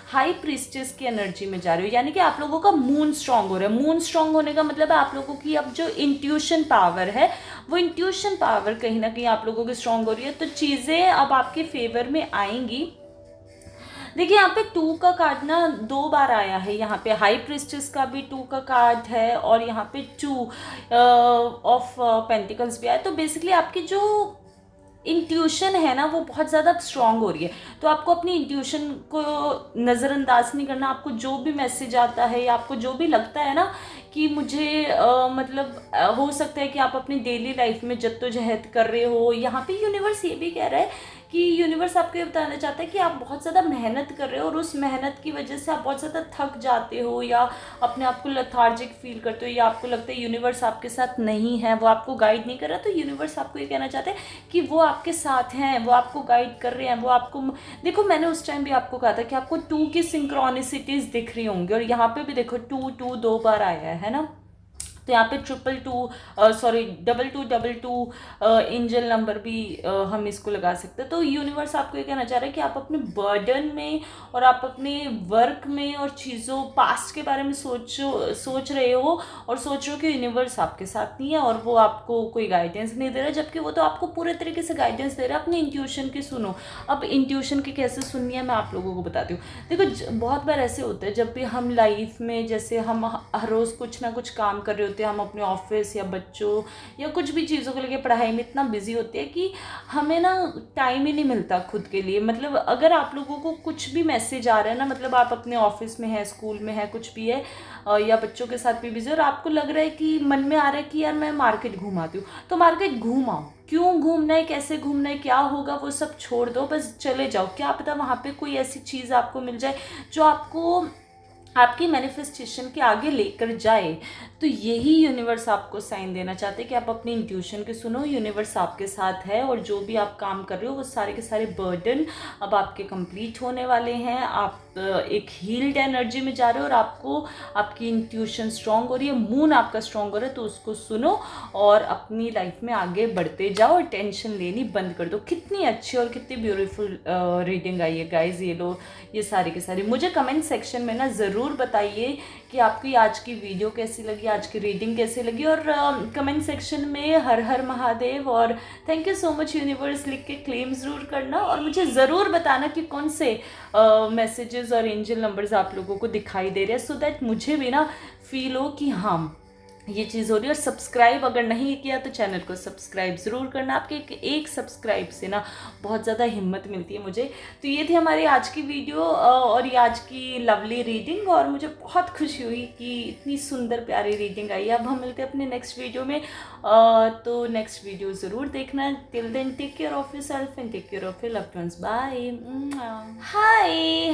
हाई प्रीस्टेस की एनर्जी में जा रहे हो। यानी कि आप लोगों का मून स्ट्रांग हो रहा है। मून स्ट्रांग होने का मतलब है आप लोगों की अब जो इंट्यूशन पावर है, वो इंट्यूशन पावर कहीं ना कहीं आप लोगों की स्ट्रांग हो रही है। तो चीज़ें अब आपके फेवर में आएंगी। देखिए यहाँ पे 2 का कार्ड ना 2 बार आया है, यहाँ पे हाई प्रिस्टेस का भी 2 का कार्ड है और यहाँ पे 2 ऑफ पेंटिकल्स भी आया। तो बेसिकली आपकी जो इंट्यूशन है ना वो बहुत ज़्यादा स्ट्रांग हो रही है। तो आपको अपनी इंट्यूशन को नज़रअंदाज नहीं करना। आपको जो भी मैसेज आता है या आपको जो भी लगता है ना कि मुझे हो सकता है कि आप अपनी डेली लाइफ में जद्दोजहद कर रहे हो, यहाँ पे यूनिवर्स ये भी कह रहा है कि यूनिवर्स आपको ये बताना चाहता है कि आप बहुत ज़्यादा मेहनत कर रहे हो और उस मेहनत की वजह से आप बहुत ज़्यादा थक जाते हो या अपने आप को लेथार्जिक फील करते हो, या आपको लगता है यूनिवर्स आपके साथ नहीं है, वो आपको गाइड नहीं कर रहा। तो यूनिवर्स आपको ये कहना चाहते हैं कि वो आपके साथ हैं, वो आपको गाइड कर रहे हैं, वो आपको देखो, मैंने उस टाइम भी आपको कहा था कि आपको 2 की सिंक्रोनिसिटीज़ दिख रही होंगी, और यहाँ पे भी देखो 2 2 2 बार आया है ना। तो यहाँ पे 2222 एंजल नंबर भी हम इसको लगा सकते हैं। तो यूनिवर्स आपको ये कहना चाह रहा है कि आप अपने बर्डन में और आप अपने वर्क में और चीज़ों पास्ट के बारे में सोच रहे हो और सोच रहे हो कि यूनिवर्स आपके साथ नहीं है और वो आपको कोई गाइडेंस नहीं दे रहा, जबकि वो तो आपको पूरे तरीके से गाइडेंस दे रहा है। अपनी इंट्यूशन की सुनो। अब इंट्यूशन की कैसे सुननी है मैं आप लोगों को बताती हूँ। देखो बहुत बार ऐसे होता है जब भी हम लाइफ में, जैसे हम हर रोज़ कुछ ना कुछ काम कर रहे होते हैं, हम अपने ऑफिस या बच्चों या कुछ भी चीज़ों को लेके पढ़ाई में इतना बिजी होते हैं कि हमें ना टाइम ही नहीं मिलता खुद के लिए। मतलब अगर आप लोगों को कुछ भी मैसेज आ रहा है ना, मतलब आप अपने ऑफिस में है, स्कूल में है, कुछ भी है या बच्चों के साथ भी बिजी और आपको लग रहा है कि मन में आ रहा है कि यार मैं मार्केट घूमाती हूँ, तो मार्केट घूम आओ। क्यों घूमना है, कैसे घूमना है, क्या होगा वो सब छोड़ दो, बस चले जाओ। क्या पता वहाँ पे कोई ऐसी चीज़ आपको मिल जाए जो आपको आपकी मैनिफेस्टेशन के आगे लेकर जाए। तो यही यूनिवर्स आपको साइन देना चाहते हैं कि आप अपनी इंट्यूशन के सुनो। यूनिवर्स आपके साथ है और जो भी आप काम कर रहे हो वो सारे के सारे बर्डन अब आपके कंप्लीट होने वाले हैं। आप एक हील्ड एनर्जी में जा रहे हो और आपको आपकी इंट्यूशन स्ट्रांग हो रही है, मून आपका स्ट्रांग हो रहा है, तो उसको सुनो और अपनी लाइफ में आगे बढ़ते जाओ और टेंशन लेनी बंद कर दो। कितनी अच्छी और कितनी ब्यूटीफुल रीडिंग आई है गाइज। ये लो, ये सारी के सारी मुझे कमेंट सेक्शन में ना ज़रूर बताइए कि आपकी आज की वीडियो कैसी लगी, आज की रीडिंग कैसी लगी, और कमेंट सेक्शन में हर हर महादेव और thank you so much universe लिख के क्लेम ज़रूर करना और मुझे ज़रूर बताना कि कौन से मैसेजेस और एंजल नंबर्स आप लोगों को दिखाई दे रहे हैं, सो दैट मुझे भी ना फील हो कि हाँ ये चीज़ हो रही है। और सब्सक्राइब अगर नहीं किया तो चैनल को सब्सक्राइब ज़रूर करना। आपके एक सब्सक्राइब से ना बहुत ज़्यादा हिम्मत मिलती है मुझे। तो ये थी हमारी आज की वीडियो और ये आज की लवली रीडिंग, और मुझे बहुत खुशी हुई कि इतनी सुंदर प्यारी रीडिंग आई। अब हम मिलते हैं अपने नेक्स्ट वीडियो में, तो नेक्स्ट वीडियो ज़रूर देखना। Till then take care of your self and take care of your loved ones. Bye. Hi,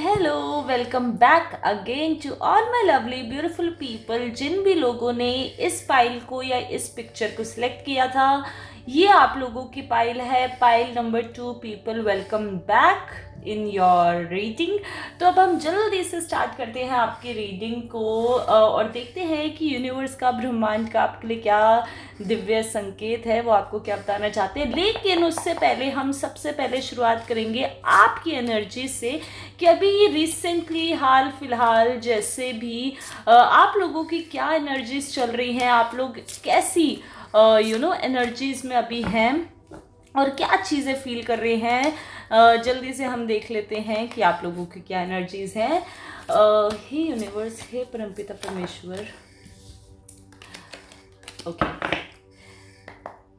hello, welcome back again to all my lovely beautiful people. जिन भी लोगों ने इस फाइल को या इस पिक्चर को सिलेक्ट किया था, ये आप लोगों की फाइल है, file number 2। People welcome back in your reading. तो अब हम जल्दी से स्टार्ट करते हैं आपकी रीडिंग को और देखते हैं कि यूनिवर्स का, ब्रह्मांड का आपके लिए क्या दिव्य संकेत है, वो आपको क्या बताना चाहते हैं। लेकिन उससे पहले हम सबसे पहले शुरुआत करेंगे आपकी एनर्जी से कि अभी रिसेंटली, हाल फिलहाल जैसे भी आप लोगों की क्या एनर्जीज चल रही हैं, आप लोग कैसी एनर्जीज में अभी हैं और क्या चीज़ें फील कर रहे हैं। जल्दी से हम देख लेते हैं कि आप लोगों की क्या एनर्जीज हैं। हे यूनिवर्स, हे परमपिता परमेश्वर, ओके,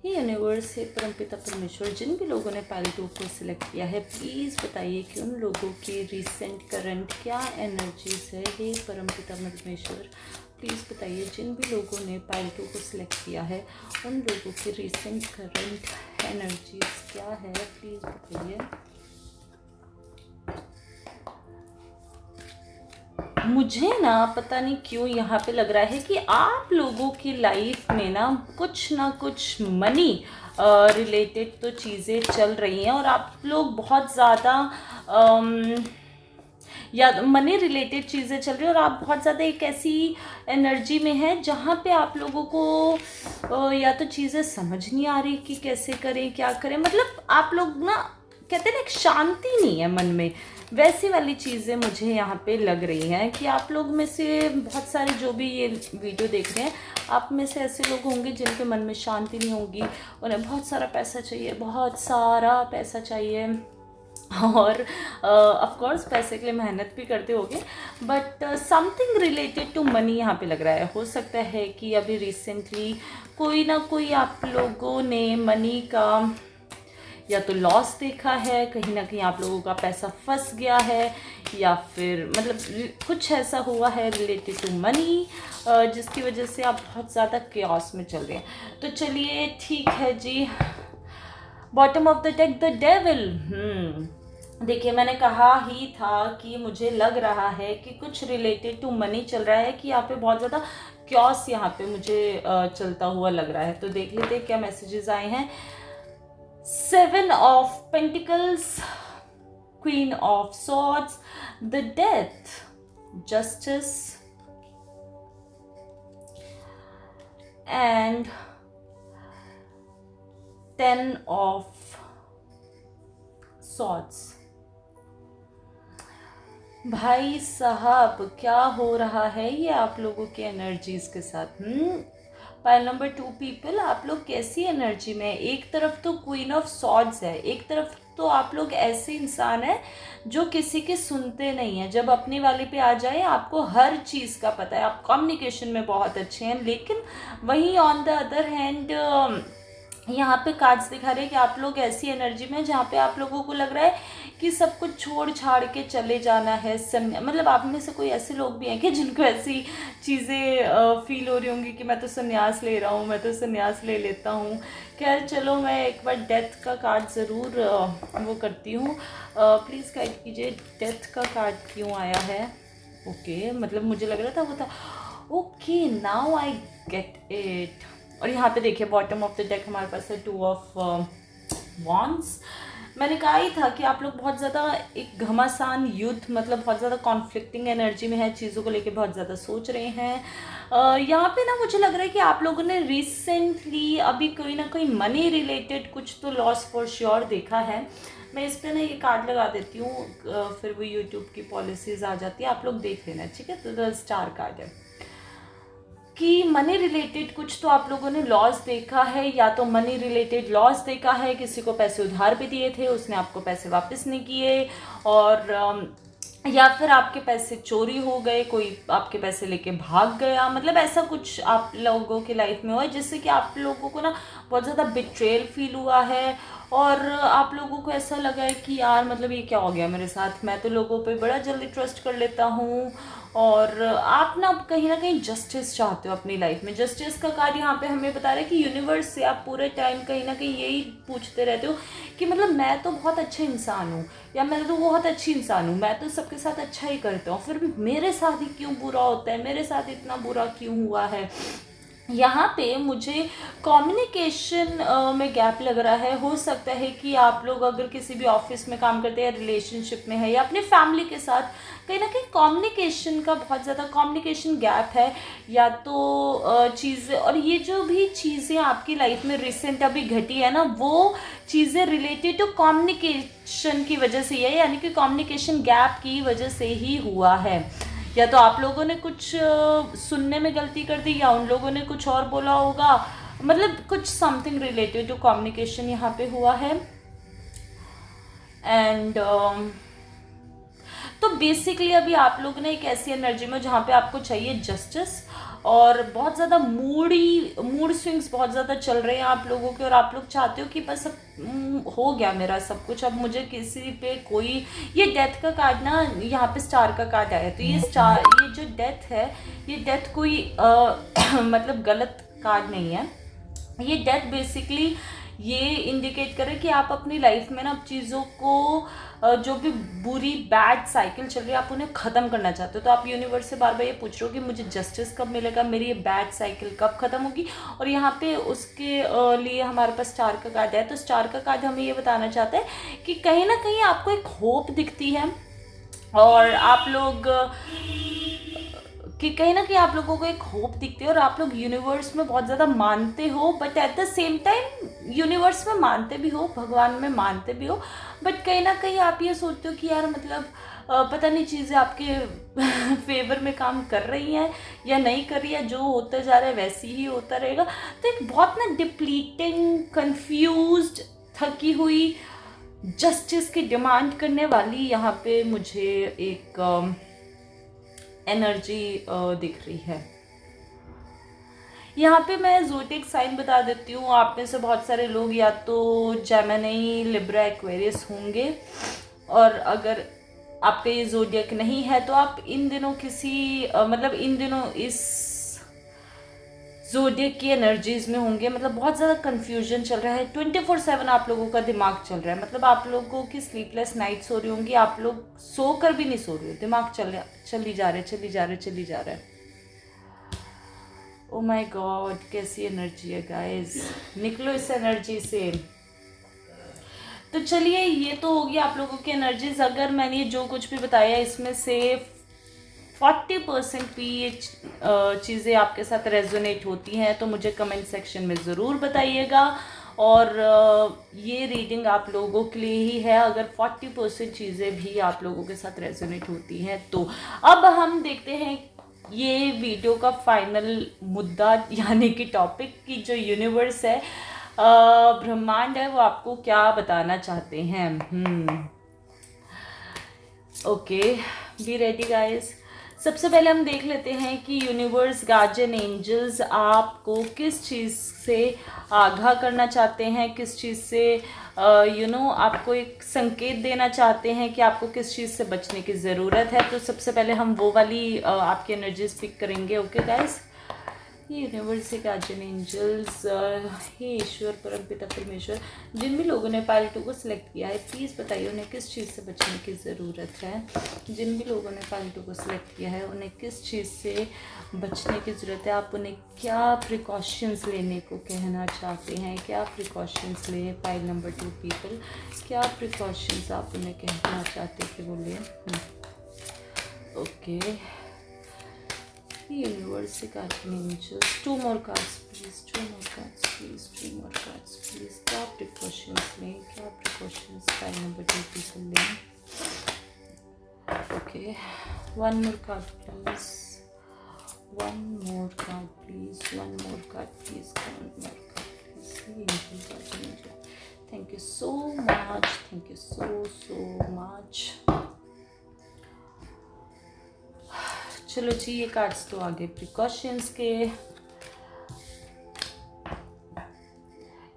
हे यूनिवर्स, हे परमपिता परमेश्वर, जिन भी लोगों ने पाइल 2 को सिलेक्ट किया है, प्लीज़ बताइए कि उन लोगों की रिसेंट करंट क्या एनर्जीज है। हे परमपिता परमेश्वर, प्लीज़ बताइए जिन भी लोगों ने पाइल 2 को सिलेक्ट किया है, उन लोगों की रिसेंट करंट एनर्जीज क्या है, प्लीज़ बताइए। मुझे ना पता नहीं क्यों यहाँ पे लग रहा है कि आप लोगों की लाइफ में ना कुछ मनी रिलेटेड तो चीज़ें चल रही हैं और आप लोग बहुत ज़्यादा या मनी रिलेटेड चीज़ें चल रही हैं और आप बहुत ज़्यादा एक ऐसी एनर्जी में हैं जहाँ पे आप लोगों को या तो चीज़ें समझ नहीं आ रही कि कैसे करें, क्या करें। मतलब आप लोग ना कहते हैं ना, एक शांति नहीं है मन में, वैसी वाली चीज़ें मुझे यहाँ पे लग रही हैं कि आप लोग में से बहुत सारे जो भी ये वीडियो देख रहे हैं, आप में से ऐसे लोग होंगे जिनके मन में शांति नहीं होगी, उन्हें बहुत सारा पैसा चाहिए, बहुत सारा पैसा चाहिए और ऑफ कोर्स पैसे के लिए मेहनत भी करते होंगे, but something related to money यहाँ पे लग रहा है। हो सकता है कि अभी रिसेंटली कोई ना कोई आप लोगों ने मनी का या तो लॉस देखा है, कहीं ना कहीं आप लोगों का पैसा फंस गया है, या फिर मतलब कुछ ऐसा हुआ है रिलेटेड टू मनी जिसकी वजह से आप बहुत ज़्यादा केओस में चल रहे हैं। तो चलिए ठीक है जी, bottom of the deck the devil. देखिए, मैंने कहा ही था कि मुझे लग रहा है कि कुछ रिलेटेड टू मनी चल रहा है, कि यहाँ पे बहुत ज़्यादा क्योस यहाँ पे मुझे चलता हुआ लग रहा है। तो देख लेते हैं क्या मैसेजेस आए हैं। 7 of Pentacles, Queen of Swords, the Death, Justice, and 10 of swords. भाई साहब क्या हो रहा है ये आप लोगों की एनर्जीज के साथ। पाइल नंबर 2 पीपल, आप लोग कैसी एनर्जी में है? एक तरफ तो क्वीन ऑफ सॉर्ड्स है, एक तरफ तो आप लोग ऐसे इंसान हैं जो किसी के सुनते नहीं हैं। जब अपने वाले पे आ जाए आपको हर चीज़ का पता है, आप कम्युनिकेशन में बहुत अच्छे हैं। लेकिन वहीं ऑन द अदर हैंड यहाँ पे कार्ड्स दिखा रहे हैं कि आप लोग ऐसी एनर्जी में जहाँ पे आप लोगों को लग रहा है कि सब कुछ छोड़ छाड़ के चले जाना है। मतलब आप में से कोई ऐसे लोग भी हैं कि जिनको ऐसी चीज़ें फील हो रही होंगी कि मैं तो संन्यास ले रहा हूँ, मैं तो संन्यास ले लेता हूँ। खैर चलो, मैं एक बार डेथ का कार्ड ज़रूर वो करती हूँ। प्लीज़ गाइड कीजिए डेथ का कार्ड क्यों आया है। ओके, मतलब मुझे लग रहा था वो था। Okay, now I get it. और यहाँ पे देखिए बॉटम ऑफ द डेक हमारे पास है 2 ऑफ वॉन्ड्स। मैंने कहा ही था कि आप लोग बहुत ज़्यादा एक घमासान युद्ध, मतलब बहुत ज़्यादा कॉन्फ्लिक्टिंग एनर्जी में है, चीज़ों को लेके बहुत ज़्यादा सोच रहे हैं। यहाँ पे ना मुझे लग रहा है कि आप लोगों ने रिसेंटली अभी कोई ना कोई मनी रिलेटेड कुछ तो लॉस फॉर श्योर देखा है। मैं इस पर ना ये कार्ड लगा देती हूँ, फिर वो यूट्यूब की पॉलिसीज़ आ जाती है, आप लोग देख लेना, ठीक है। तो स्टार कार्ड है कि मनी रिलेटेड कुछ तो आप लोगों ने लॉस देखा है, या तो मनी रिलेटेड लॉस देखा है, किसी को पैसे उधार पे दिए थे, उसने आपको पैसे वापस नहीं किए, और या फिर आपके पैसे चोरी हो गए, कोई आपके पैसे लेके भाग गया। मतलब ऐसा कुछ आप लोगों की लाइफ में हुआ है जिससे कि आप लोगों को ना बहुत ज़्यादा बिट्रेयल फील हुआ है, और आप लोगों को ऐसा लगा है कि यार मतलब ये क्या हो गया मेरे साथ, मैं तो लोगों पे बड़ा जल्दी ट्रस्ट कर लेता हूँ। और आप ना कहीं जस्टिस चाहते हो अपनी लाइफ में। जस्टिस का कार्ड यहाँ पे हमें बता रहा है कि यूनिवर्स से आप पूरे टाइम कहीं ना कहीं यही पूछते रहते हो कि मतलब मैं तो बहुत अच्छा इंसान हूँ, या मैं तो बहुत अच्छी इंसान हूँ, मैं तो सबके साथ अच्छा ही करता हूँ, फिर मेरे साथ ही क्यों बुरा होता है, मेरे साथ इतना बुरा क्यों हुआ है। यहाँ पे मुझे कम्युनिकेशन में गैप लग रहा है। हो सकता है कि आप लोग अगर किसी भी ऑफिस में काम करते हैं, या रिलेशनशिप में है, या अपने फैमिली के साथ कहीं ना कहीं कम्युनिकेशन का बहुत ज़्यादा कम्युनिकेशन गैप है, या तो चीज़ें, और ये जो भी चीज़ें आपकी लाइफ में रिसेंट अभी घटी है ना, वो चीज़ें रिलेटेड टू कम्युनिकेशन की वजह से है, यानी कि कम्युनिकेशन गैप की वजह से ही हुआ है। या तो आप लोगों ने कुछ सुनने में गलती कर दी, या उन लोगों ने कुछ और बोला होगा, मतलब कुछ समथिंग रिलेटेड टू कम्युनिकेशन यहाँ पे हुआ है। एंड तो बेसिकली अभी आप लोग ने एक ऐसी एनर्जी में जहाँ पे आपको चाहिए जस्टिस, और बहुत ज़्यादा मूड स्विंग्स बहुत ज़्यादा चल रहे हैं आप लोगों के, और आप लोग चाहते हो कि बस अब हो गया मेरा सब कुछ, अब मुझे किसी पे कोई, ये डेथ का कार्ड ना यहाँ पे स्टार का कार्ड आया, तो ये स्टार, ये जो डेथ है, ये डेथ कोई मतलब गलत कार्ड नहीं है। ये डेथ बेसिकली ये इंडिकेट करे कि आप अपनी लाइफ में ना अब चीज़ों को जो भी बुरी बैड साइकिल चल रही है आप उन्हें ख़त्म करना चाहते हो। तो आप यूनिवर्स से बार बार ये पूछ रहे हो कि मुझे जस्टिस कब मिलेगा, मेरी ये बैड साइकिल कब ख़त्म होगी। और यहाँ पे उसके लिए हमारे पास स्टार का कार्ड है। तो स्टार का कार्ड हमें ये बताना चाहता है कि कहीं ना कहीं आपको एक होप दिखती है, और आप लोग कि कहीं ना कहीं आप लोगों को एक होप दिखती है, और आप लोग यूनिवर्स में बहुत ज़्यादा मानते हो, but at the same time universe में मानते भी हो, भगवान में मानते भी हो, बट कहीं ना कहीं आप ये सोचते हो कि यार मतलब पता नहीं चीज़ें आपके फेवर में काम कर रही हैं या नहीं कर रही है, जो होता जा रहा है वैसे ही होता रहेगा। तो एक बहुत ना डिप्लीटिंग, कंफ्यूज्ड, थकी हुई, जस्टिस की डिमांड करने वाली यहाँ पे मुझे एक एनर्जी दिख रही है। यहाँ पे मैं ज़ोडिएक साइन बता देती हूँ। आप में से बहुत सारे लोग या तो जेमिनी, लिब्रा, एक्वेरियस होंगे, और अगर आपका ये ज़ोडिएक नहीं है तो आप इन दिनों किसी मतलब इन दिनों इस ज़ोडिएक की एनर्जीज़ में होंगे। मतलब बहुत ज़्यादा कन्फ्यूजन चल रहा है, 24/7 आप लोगों का दिमाग चल रहा है। मतलब आप लोगों की स्लीपलेस नाइट्स हो रही होंगी, आप लोग सोकर भी नहीं सो रहे हो, दिमाग चली जा रहा है। ओ माय गॉड, कैसी एनर्जी है गाइस, निकलो इस एनर्जी से। तो चलिए, ये तो होगी आप लोगों की एनर्जीज। अगर मैंने जो कुछ भी बताया इसमें से 40% भी ये चीज़ें आपके साथ रेजोनेट होती हैं तो मुझे कमेंट सेक्शन में ज़रूर बताइएगा। और ये रीडिंग आप लोगों के लिए ही है अगर 40% चीज़ें भी आप लोगों के साथ रेजोनेट होती हैं तो। अब हम देखते हैं ये वीडियो का फाइनल मुद्दा यानी कि टॉपिक की जो यूनिवर्स है, ब्रह्मांड है, वो आपको क्या बताना चाहते हैं। Okay, be ready guys. सबसे पहले हम देख लेते हैं कि यूनिवर्स, गार्जियन एंजल्स आपको किस चीज़ से आगाह करना चाहते हैं, किस चीज़ से आपको एक संकेत देना चाहते हैं कि आपको किस चीज़ से बचने की ज़रूरत है। तो सबसे पहले हम वो वाली आपकी एनर्जीज पिक करेंगे। ओके गाइस, ये यूनिवर्स से गार्जियन एंजल्स, हे ईश्वर परमपिता परमेश्वर, जिन भी लोगों ने पाइल 2 को सिलेक्ट किया है प्लीज़ बताइए उन्हें किस चीज़ से बचने की ज़रूरत है। जिन भी लोगों ने पाइल 2 को सिलेक्ट किया है उन्हें किस चीज़ से बचने की ज़रूरत है। आप उन्हें क्या प्रिकॉशंस लेने को कहना चाहते हैं, क्या प्रिकॉशंस लें पाइल नंबर 2 पीपल, क्या प्रिकॉशंस आप उन्हें कहना चाहते कि वो लें। Okay, universe guardian angels, 2 more cards please, 2 more cards please, 2 more cards please। क्या precautions लें, क्या precautions pile number 2 people लें। Okay, 1 more card please, 1 more card please, 1 more card please, 1 more card please। angel guardian angel, thank you so much, thank you so much। चलो जी, ये cards तो आगे precautions के।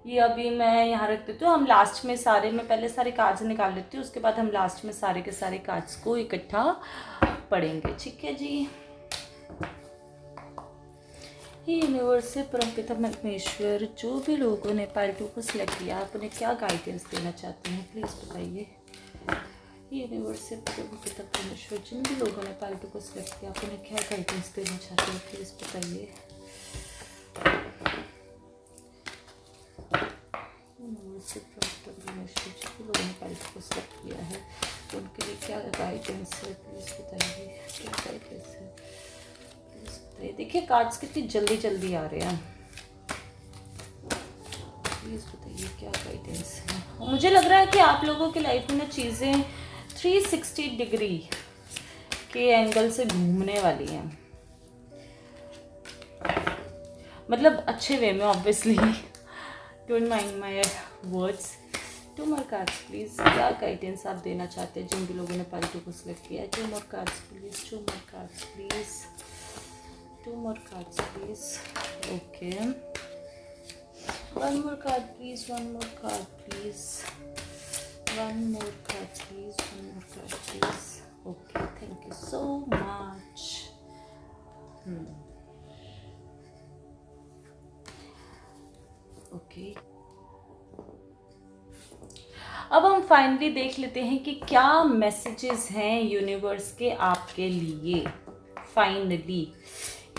ये अभी मैं यहाँ रख देती हूँ। हम लास्ट में मैं पहले सारे कार्ड्स निकाल लेती हूँ, उसके बाद हम लास्ट में सारे के सारे कार्ड्स को इकट्ठा पढ़ेंगे। ठीक है जी। ये यूनिवर्स से परमपिता परमेश्वर, जो भी लोगों ने पाइल 2 को सिलेक्ट किया आप उन्हें क्या गाइडेंस देना चाहते हैं प्लीज़ बताइए। यूनिवर्स से परमपिता परमेश्वर, जिन भी लोगों ने पाइल 2 को सिलेक्ट किया आप उन्हें क्या गाइडेंस देना चाहते हैं प्लीज़ बताइए। यूनिवर्स से परमपिता परमेश्वर, जिन भी लोगों ने पाइल 2 को सिलेक्ट किया है तो उनके लिए क्या गाइडेंस है प्लीज़ बताइए, क्या गाइडेंस है प्लीज़ बताइए। देखिए कार्ड्स कितनी जल्दी जल्दी आ रहे हैं, प्लीज़ बताइए क्या गाइडेंस है। मुझे लग रहा है कि आप लोगों की लाइफ में ना चीज़ें 360 डिग्री के एंगल से घूमने वाली हैं, मतलब अच्छे वे में obviously. Don't mind my words. 2 more cards please, क्या गाइडेंस आप देना चाहते हैं जिन भी लोगों ने पाइल 2 को सिलेक्ट किया है। 2 more cards please, 2 more cards please, 2 more cards please. Okay, 1 more card please, 1 more card please, 1 more card please, 1 more card please। Okay, thank you so much। Okay, अब हम फाइनली देख लेते हैं कि क्या मैसेजेस हैं यूनिवर्स के आपके लिए। फाइनली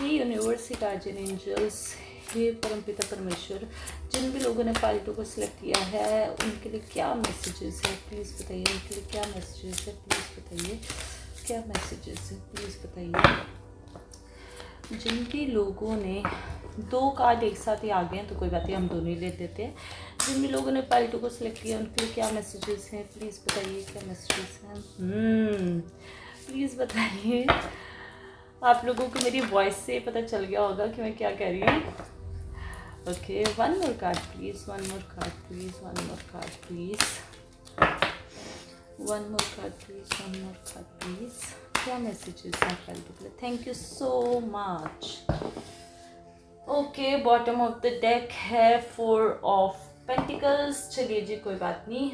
ये यूनिवर्स के गार्जियन एंजल्स, ये परमपिता परमेश्वर, जिन भी लोगों ने पाइल 2 को सिलेक्ट किया है उनके लिए क्या मैसेजेस है प्लीज़ बताइए। उनके लिए क्या मैसेजेस है प्लीज़ बताइए, क्या मैसेजेस है प्लीज़ बताइए। जिन भी लोगों ने 2 कार्ड एक साथ ही आ गए हैं तो कोई बात नहीं, हम दोनों ही ले लेते हैं। जिन भी लोगों ने पाइल 2 को सिलेक्ट किया उनके लिए क्या मैसेजेस हैं प्लीज़ बताइए, क्या मैसेजेस हैं प्लीज़ बताइए। आप लोगों को मेरी वॉइस से पता चल गया होगा कि मैं क्या कह रही हूँ। Okay, 1 more card please, 1 more card please, 1 more card please, 1 more card please, 1 more card please। क्या मैसेजेस हैं पाइल 2 के लिए। Thank you so much. Okay, bottom of the deck है 4 ऑफ पेंटिकल्स। चलिए जी, कोई बात नहीं।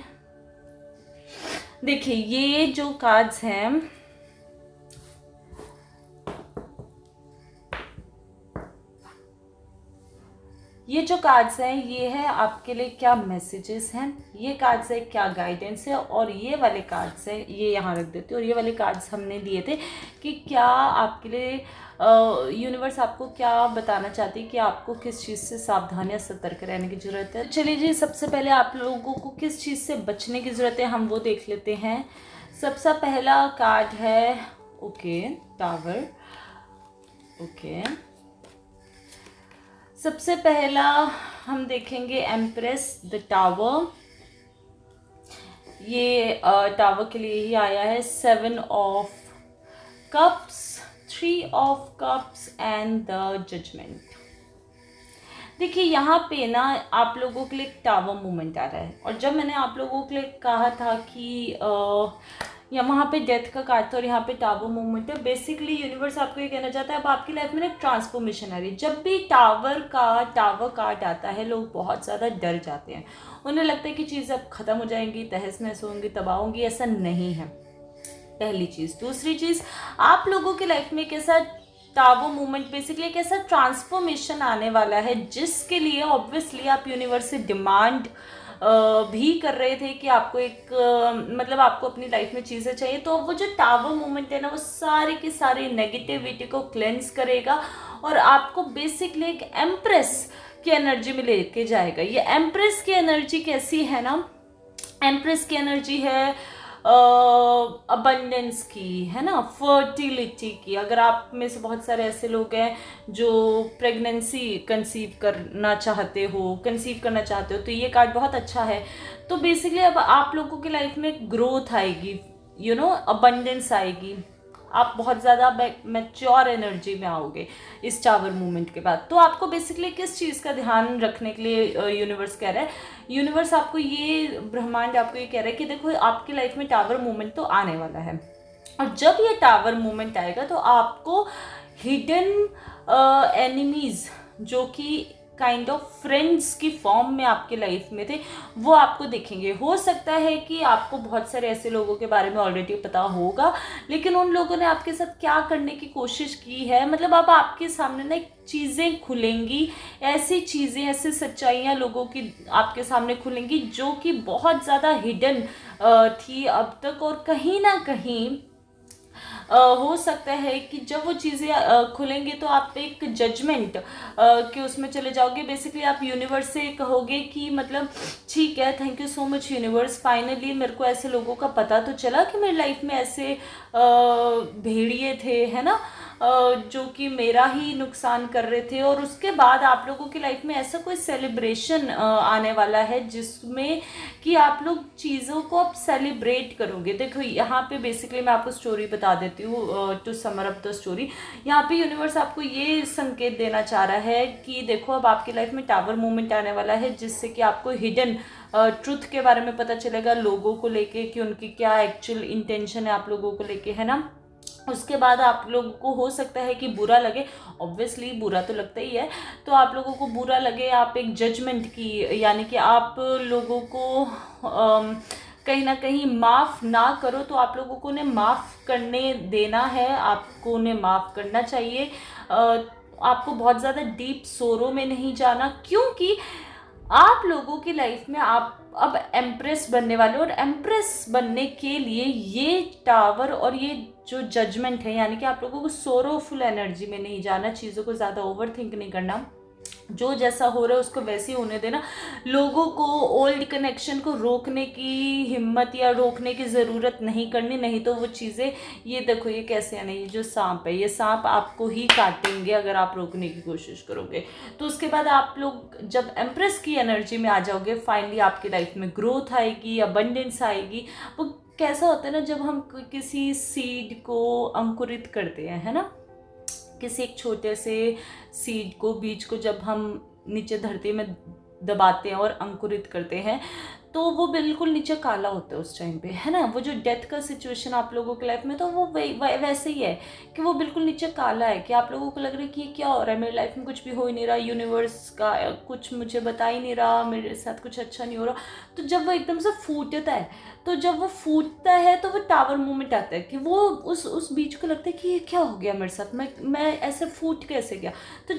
देखिए ये जो कार्ड्स हैं, ये जो कार्ड्स हैं ये है आपके लिए क्या मैसेजेस हैं, ये कार्ड्स है क्या गाइडेंस है, और ये वाले कार्ड्स हैं ये यहाँ रख देते हैं। और ये वाले कार्ड्स हमने दिए थे कि क्या आपके लिए यूनिवर्स आपको क्या बताना चाहती है कि आपको किस चीज़ से सावधान या सतर्क रहने की ज़रूरत है। चलिए जी, सबसे पहले आप लोगों को किस चीज़ से बचने की ज़रूरत है हम वो देख लेते हैं। सबसे पहला कार्ड है ओके, टावर, ओके। सबसे पहला हम देखेंगे एम्प्रेस द टावर। ये टावर के लिए ही आया है। 7 of cups, 3 of cups and the judgement. देखिए यहाँ पे ना आप लोगों के लिए एक टावर मूवमेंट आ रहा है, और जब मैंने आप लोगों के लिए कहा था कि वहाँ पे डेथ का कार्ड था और यहाँ पे टावर मूवमेंट है, बेसिकली यूनिवर्स आपको ये कहना चाहता है अब आपकी लाइफ में ना ट्रांसफॉर्मेशन आ रही है। जब भी टावर कार्ड आता है, लोग बहुत ज़्यादा डर जाते हैं, उन्हें लगता है कि चीज़ें अब ख़त्म हो जाएंगी, तहस नहस होंगी, तबाह होंगी। ऐसा नहीं है, पहली चीज़। दूसरी चीज़, आप लोगों की लाइफ में एक ऐसा टावर मूवमेंट, बेसिकली एक ऐसा ट्रांसफॉर्मेशन आने वाला है जिसके लिए ऑब्वियसली आप यूनिवर्स से डिमांड भी कर रहे थे कि आपको एक मतलब आपको अपनी लाइफ में चीज़ें चाहिए। तो वो जो टावर मूवमेंट है ना, वो सारे के सारे नेगेटिविटी को क्लेंस करेगा और आपको बेसिकली एक एम्प्रेस की एनर्जी में लेके जाएगा। ये एम्प्रेस की एनर्जी कैसी है ना, एम्प्रेस की एनर्जी है अबंडेंस की, है ना, फर्टिलिटी की। अगर आप में से बहुत सारे ऐसे लोग हैं जो प्रेगनेंसी कंसीव करना चाहते हो तो ये कार्ड बहुत अच्छा है। तो बेसिकली अब आप लोगों की लाइफ में ग्रोथ आएगी, अबंडेंस आएगी, आप बहुत ज़्यादा मैच्योर एनर्जी में आओगे इस टावर मूवमेंट के बाद। तो आपको बेसिकली किस चीज़ का ध्यान रखने के लिए यूनिवर्स कह रहा है, यूनिवर्स आपको ये, ब्रह्मांड आपको ये कह रहा है कि देखो आपकी लाइफ में टावर मूवमेंट तो आने वाला है, और जब ये टावर मूवमेंट आएगा तो आपको हिडन एनिमीज जो कि काइंड ऑफ फ्रेंड्स की फॉर्म में आपके लाइफ में थे, वो आपको दिखेंगे। हो सकता है कि आपको बहुत सारे ऐसे लोगों के बारे में ऑलरेडी पता होगा, लेकिन उन लोगों ने आपके साथ क्या करने की कोशिश की है, मतलब अब आपके सामने ना एक चीज़ें खुलेंगी, ऐसी चीज़ें, ऐसी सच्चाइयाँ लोगों की आपके सामने खुलेंगी जो कि बहुत ज़्यादा हिडन थी अब तक। और कहीं ना कहीं हो सकता है कि जब वो चीज़ें खुलेंगे तो आप एक जजमेंट के उसमें चले जाओगे। बेसिकली आप यूनिवर्स से कहोगे कि मतलब ठीक है, thank you so much universe, finally मेरे को ऐसे लोगों का पता तो चला कि मेरी लाइफ में ऐसे भेड़िए थे, है ना, जो कि मेरा ही नुकसान कर रहे थे। और उसके बाद आप लोगों की लाइफ में ऐसा कोई सेलिब्रेशन आने वाला है जिसमें कि आप लोग चीज़ों को अब सेलिब्रेट करोगे। देखो यहाँ पे बेसिकली मैं आपको स्टोरी बता देती हूँ, to summer up the story. यहाँ पे यूनिवर्स आपको ये संकेत देना चाह रहा है कि देखो अब आपकी लाइफ में टावर मूवमेंट आने वाला है जिससे कि आपको हिडन ट्रुथ के बारे में पता चलेगा, लोगों को लेके कि उनकी क्या एक्चुअल इंटेंशन है आप लोगों को लेके, है ना। उसके बाद आप लोगों को हो सकता है कि बुरा लगे, ऑब्वियसली बुरा तो लगता ही है, तो आप लोगों को बुरा लगे, आप एक जजमेंट की, यानी कि आप लोगों को कहीं ना कहीं माफ़ ना करो, तो आप लोगों को उन्हें माफ़ करने देना है, आपको उन्हें माफ़ करना चाहिए। आपको बहुत ज़्यादा डीप सोरो में नहीं जाना, क्योंकि आप लोगों की लाइफ में आप अब एम्प्रेस बनने वाले, और एम्प्रेस बनने के लिए ये टावर और ये जो जजमेंट है, यानी कि आप लोगों को सोरोफुल एनर्जी में नहीं जाना, चीज़ों को ज़्यादा ओवर थिंक नहीं करना, जो जैसा हो रहा है उसको वैसे ही होने देना। लोगों को ओल्ड कनेक्शन को रोकने की हिम्मत या रोकने की ज़रूरत नहीं करनी, नहीं तो वो चीज़ें, ये देखो ये कैसे है ना, ये जो सांप है, ये सांप आपको ही काटेंगे अगर आप रोकने की कोशिश करोगे। तो उसके बाद आप लोग जब एम्प्रेस की एनर्जी में आ जाओगे, फाइनली आपकी लाइफ में ग्रोथ आएगी, अबंडेंस आएगी। वो कैसा होता है ना, जब हम किसी सीड को अंकुरित करते हैं, है ना, किसी एक छोटे से सीड को, बीज को जब हम नीचे धरती में दबाते हैं और अंकुरित करते हैं, तो वो बिल्कुल नीचे काला होता है उस टाइम पे, है ना। वो जो डेथ का सिचुएशन आप लोगों की लाइफ में, तो वो वैसे ही है कि वो बिल्कुल नीचे काला है, कि आप लोगों को लग रहा है कि ये क्या हो रहा है, मेरी लाइफ में कुछ भी हो ही नहीं रहा, यूनिवर्स का कुछ मुझे बता ही नहीं रहा, मेरे साथ कुछ अच्छा नहीं हो रहा। तो जब वो एकदम से फूटता है, तो जब वो फूटता है तो वो टावर मूवमेंट आता है कि वो उस बीज को लगता है कि ये क्या हो गया मेरे साथ, मैं ऐसे फूट कैसे गया। तो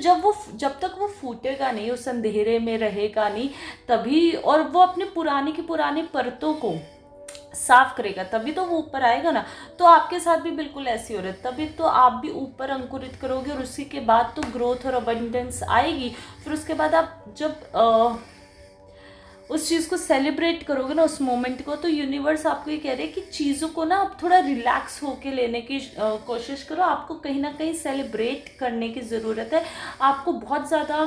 जब तक वो फूटेगा नहीं, उस अंधेरे में रहेगा नहीं, तभी, और वो अपने पुरानी की पुरानी परतों को साफ करेगा, तभी तो वो ऊपर आएगा ना। तो आपके साथ भी बिल्कुल ऐसी हो रहा है, तभी तो आप भी ऊपर अंकुरित करोगे, और उसी के बाद तो ग्रोथ और अबंडेंस आएगी। फिर उसके बाद आप जब उस चीज़ को सेलिब्रेट करोगे ना, उस मोमेंट को, तो यूनिवर्स आपको ये कह रहे हैं कि चीज़ों को ना आप थोड़ा रिलैक्स होके लेने की कोशिश करो। आपको कहीं ना कहीं सेलिब्रेट करने की ज़रूरत है। आपको बहुत ज़्यादा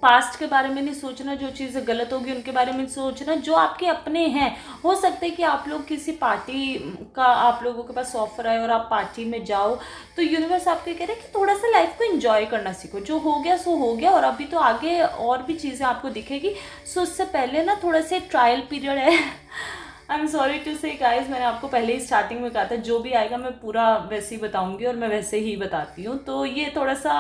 पास्ट के बारे में नहीं सोचना, जो चीज़ें गलत होगी उनके बारे में सोचना, जो आपके अपने हैं। हो सकता है कि आप लोग किसी पार्टी का आप लोगों के पास ऑफर आए और आप पार्टी में जाओ, तो यूनिवर्स आपको कह रहे हैं कि थोड़ा सा लाइफ को एंजॉय करना सीखो। जो हो गया सो हो गया, और अभी तो आगे और भी चीज़ें आपको दिखेगी। सो उससे पहले ना थोड़ा सा ट्रायल पीरियड है। आई एम सॉरी टू से गाइज, मैंने आपको पहले ही स्टार्टिंग में कहा था जो भी आएगा मैं पूरा वैसे ही बताऊंगी, और मैं वैसे ही बताती हूँ। तो ये थोड़ा सा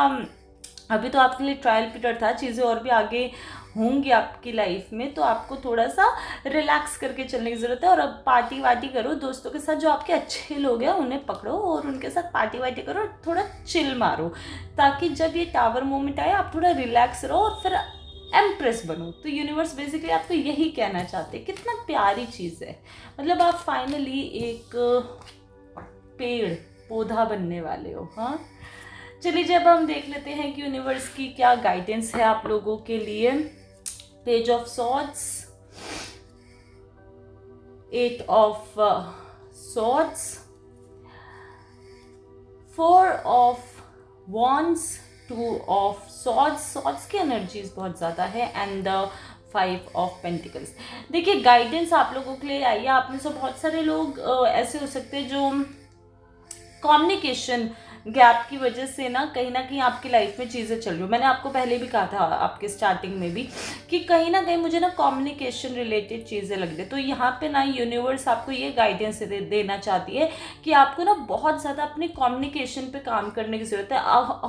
अभी तो आपके लिए ट्रायल पीरियड था, चीज़ें और भी आगे होंगी आपकी लाइफ में, तो आपको थोड़ा सा रिलैक्स करके चलने की ज़रूरत है। और अब पार्टी वार्टी करो दोस्तों के साथ, जो आपके अच्छे लोग हैं उन्हें पकड़ो और उनके साथ पार्टी वार्टी करो और थोड़ा चिल मारो, ताकि जब ये टावर मोमेंट आए आप थोड़ा रिलैक्स रहो और फिर एम्प्रेस बनो। तो यूनिवर्स बेसिकली आपको यही कहना चाहते हैं। कितना प्यारी चीज़ है, मतलब आप फाइनली एक पेड़ पौधा बनने वाले हो। हाँ, चलिए जब हम देख लेते हैं कि यूनिवर्स की क्या गाइडेंस है आप लोगों के लिए। Page of swords, 8 of swords, 4 of wands, 2 of swords. Swords की एनर्जीज बहुत ज़्यादा है, एंड द 5 ऑफ पेंटिकल्स। देखिए गाइडेंस आप लोगों के लिए आई है। आप में से बहुत सारे लोग ऐसे हो सकते हैं जो कम्युनिकेशन गैप की वजह से ना कहीं आपकी लाइफ में चीज़ें चल रही हो। मैंने आपको पहले भी कहा था आपके स्टार्टिंग में भी कि कहीं ना कहीं मुझे ना कम्युनिकेशन रिलेटेड चीज़ें लग रही। तो यहाँ पे ना यूनिवर्स आपको ये गाइडेंस देना चाहती है कि आपको ना बहुत ज़्यादा अपनी कम्युनिकेशन पे काम करने की ज़रूरत है।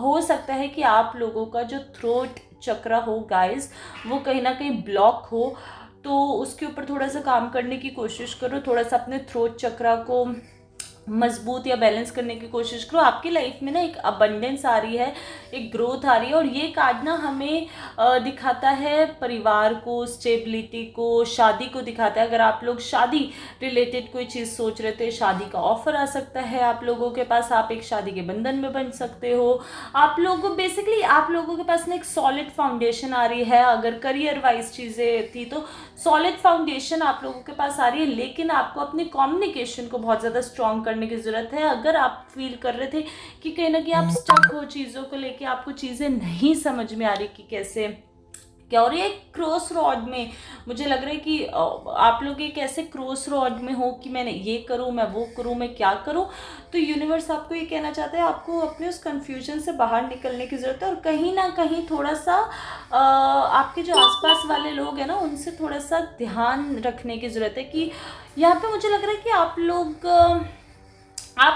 हो सकता है कि आप लोगों का जो थ्रोट चक्र हो गाइस, वो कहीं ना कहीं ब्लॉक हो, तो उसके ऊपर थोड़ा सा काम करने की कोशिश करो। थोड़ा सा अपने थ्रोट चक्र को मजबूत या बैलेंस करने की कोशिश करो। आपकी लाइफ में ना एक अबंडेंस आ रही है, एक ग्रोथ आ रही है, और ये कार्ड ना हमें दिखाता है परिवार को, स्टेबिलिटी को, शादी को दिखाता है। अगर आप लोग शादी रिलेटेड कोई चीज़ सोच रहे थे, शादी का ऑफर आ सकता है आप लोगों के पास, आप एक शादी के बंधन में बन सकते हो। आप लोगों बेसिकली आप लोगों के पास ना एक सॉलिड फाउंडेशन आ रही है। अगर करियर वाइज चीज़ें थी तो सॉलिड फाउंडेशन आप लोगों के पास आ रही है, लेकिन आपको अपनी कम्युनिकेशन को बहुत ज़्यादा स्ट्रॉन्ग करने की ज़रूरत है। अगर आप फील कर रहे थे कि कहीं ना कहीं आप स्टक हो चीज़ों को लेके, आपको चीज़ें नहीं समझ में आ रही कि कैसे क्या, और ये क्रॉस रॉड में मुझे लग रहा है कि आप लोग एक ऐसे क्रॉस रॉड में हो कि मैंने ये करूँ, मैं वो करूँ, मैं क्या करूँ। तो यूनिवर्स आपको ये कहना चाहता है आपको अपने उस कन्फ्यूजन से बाहर निकलने की ज़रूरत है, और कहीं ना कहीं थोड़ा सा आपके जो आसपास वाले लोग हैं ना, उनसे थोड़ा सा ध्यान रखने की ज़रूरत है। कि यहाँ पे मुझे लग रहा है कि आप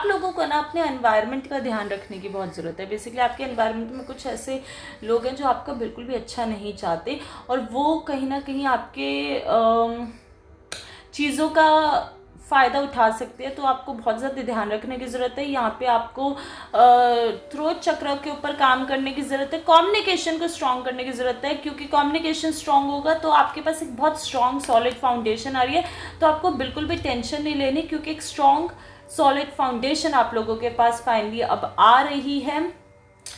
लोगों को ना अपने एनवायरनमेंट का ध्यान रखने की बहुत ज़रूरत है। बेसिकली आपके एनवायरनमेंट में कुछ ऐसे लोग हैं जो आपका बिल्कुल भी अच्छा नहीं चाहते, और वो कहीं ना कहीं आपके चीज़ों का फ़ायदा उठा सकते हैं। तो आपको बहुत ज़्यादा ध्यान रखने की ज़रूरत है। यहाँ पे आपको थ्रोट चक्र के ऊपर काम करने की ज़रूरत है, कम्युनिकेशन को स्ट्रॉन्ग करने की ज़रूरत है, क्योंकि कम्युनिकेशन स्ट्रॉन्ग होगा तो आपके पास एक बहुत स्ट्रॉन्ग सॉलिड फाउंडेशन आ रही है। तो आपको बिल्कुल भी टेंशन नहीं लेनी, क्योंकि एक स्ट्रॉन्ग सॉलिड फाउंडेशन आप लोगों के पास फाइनली अब आ रही है।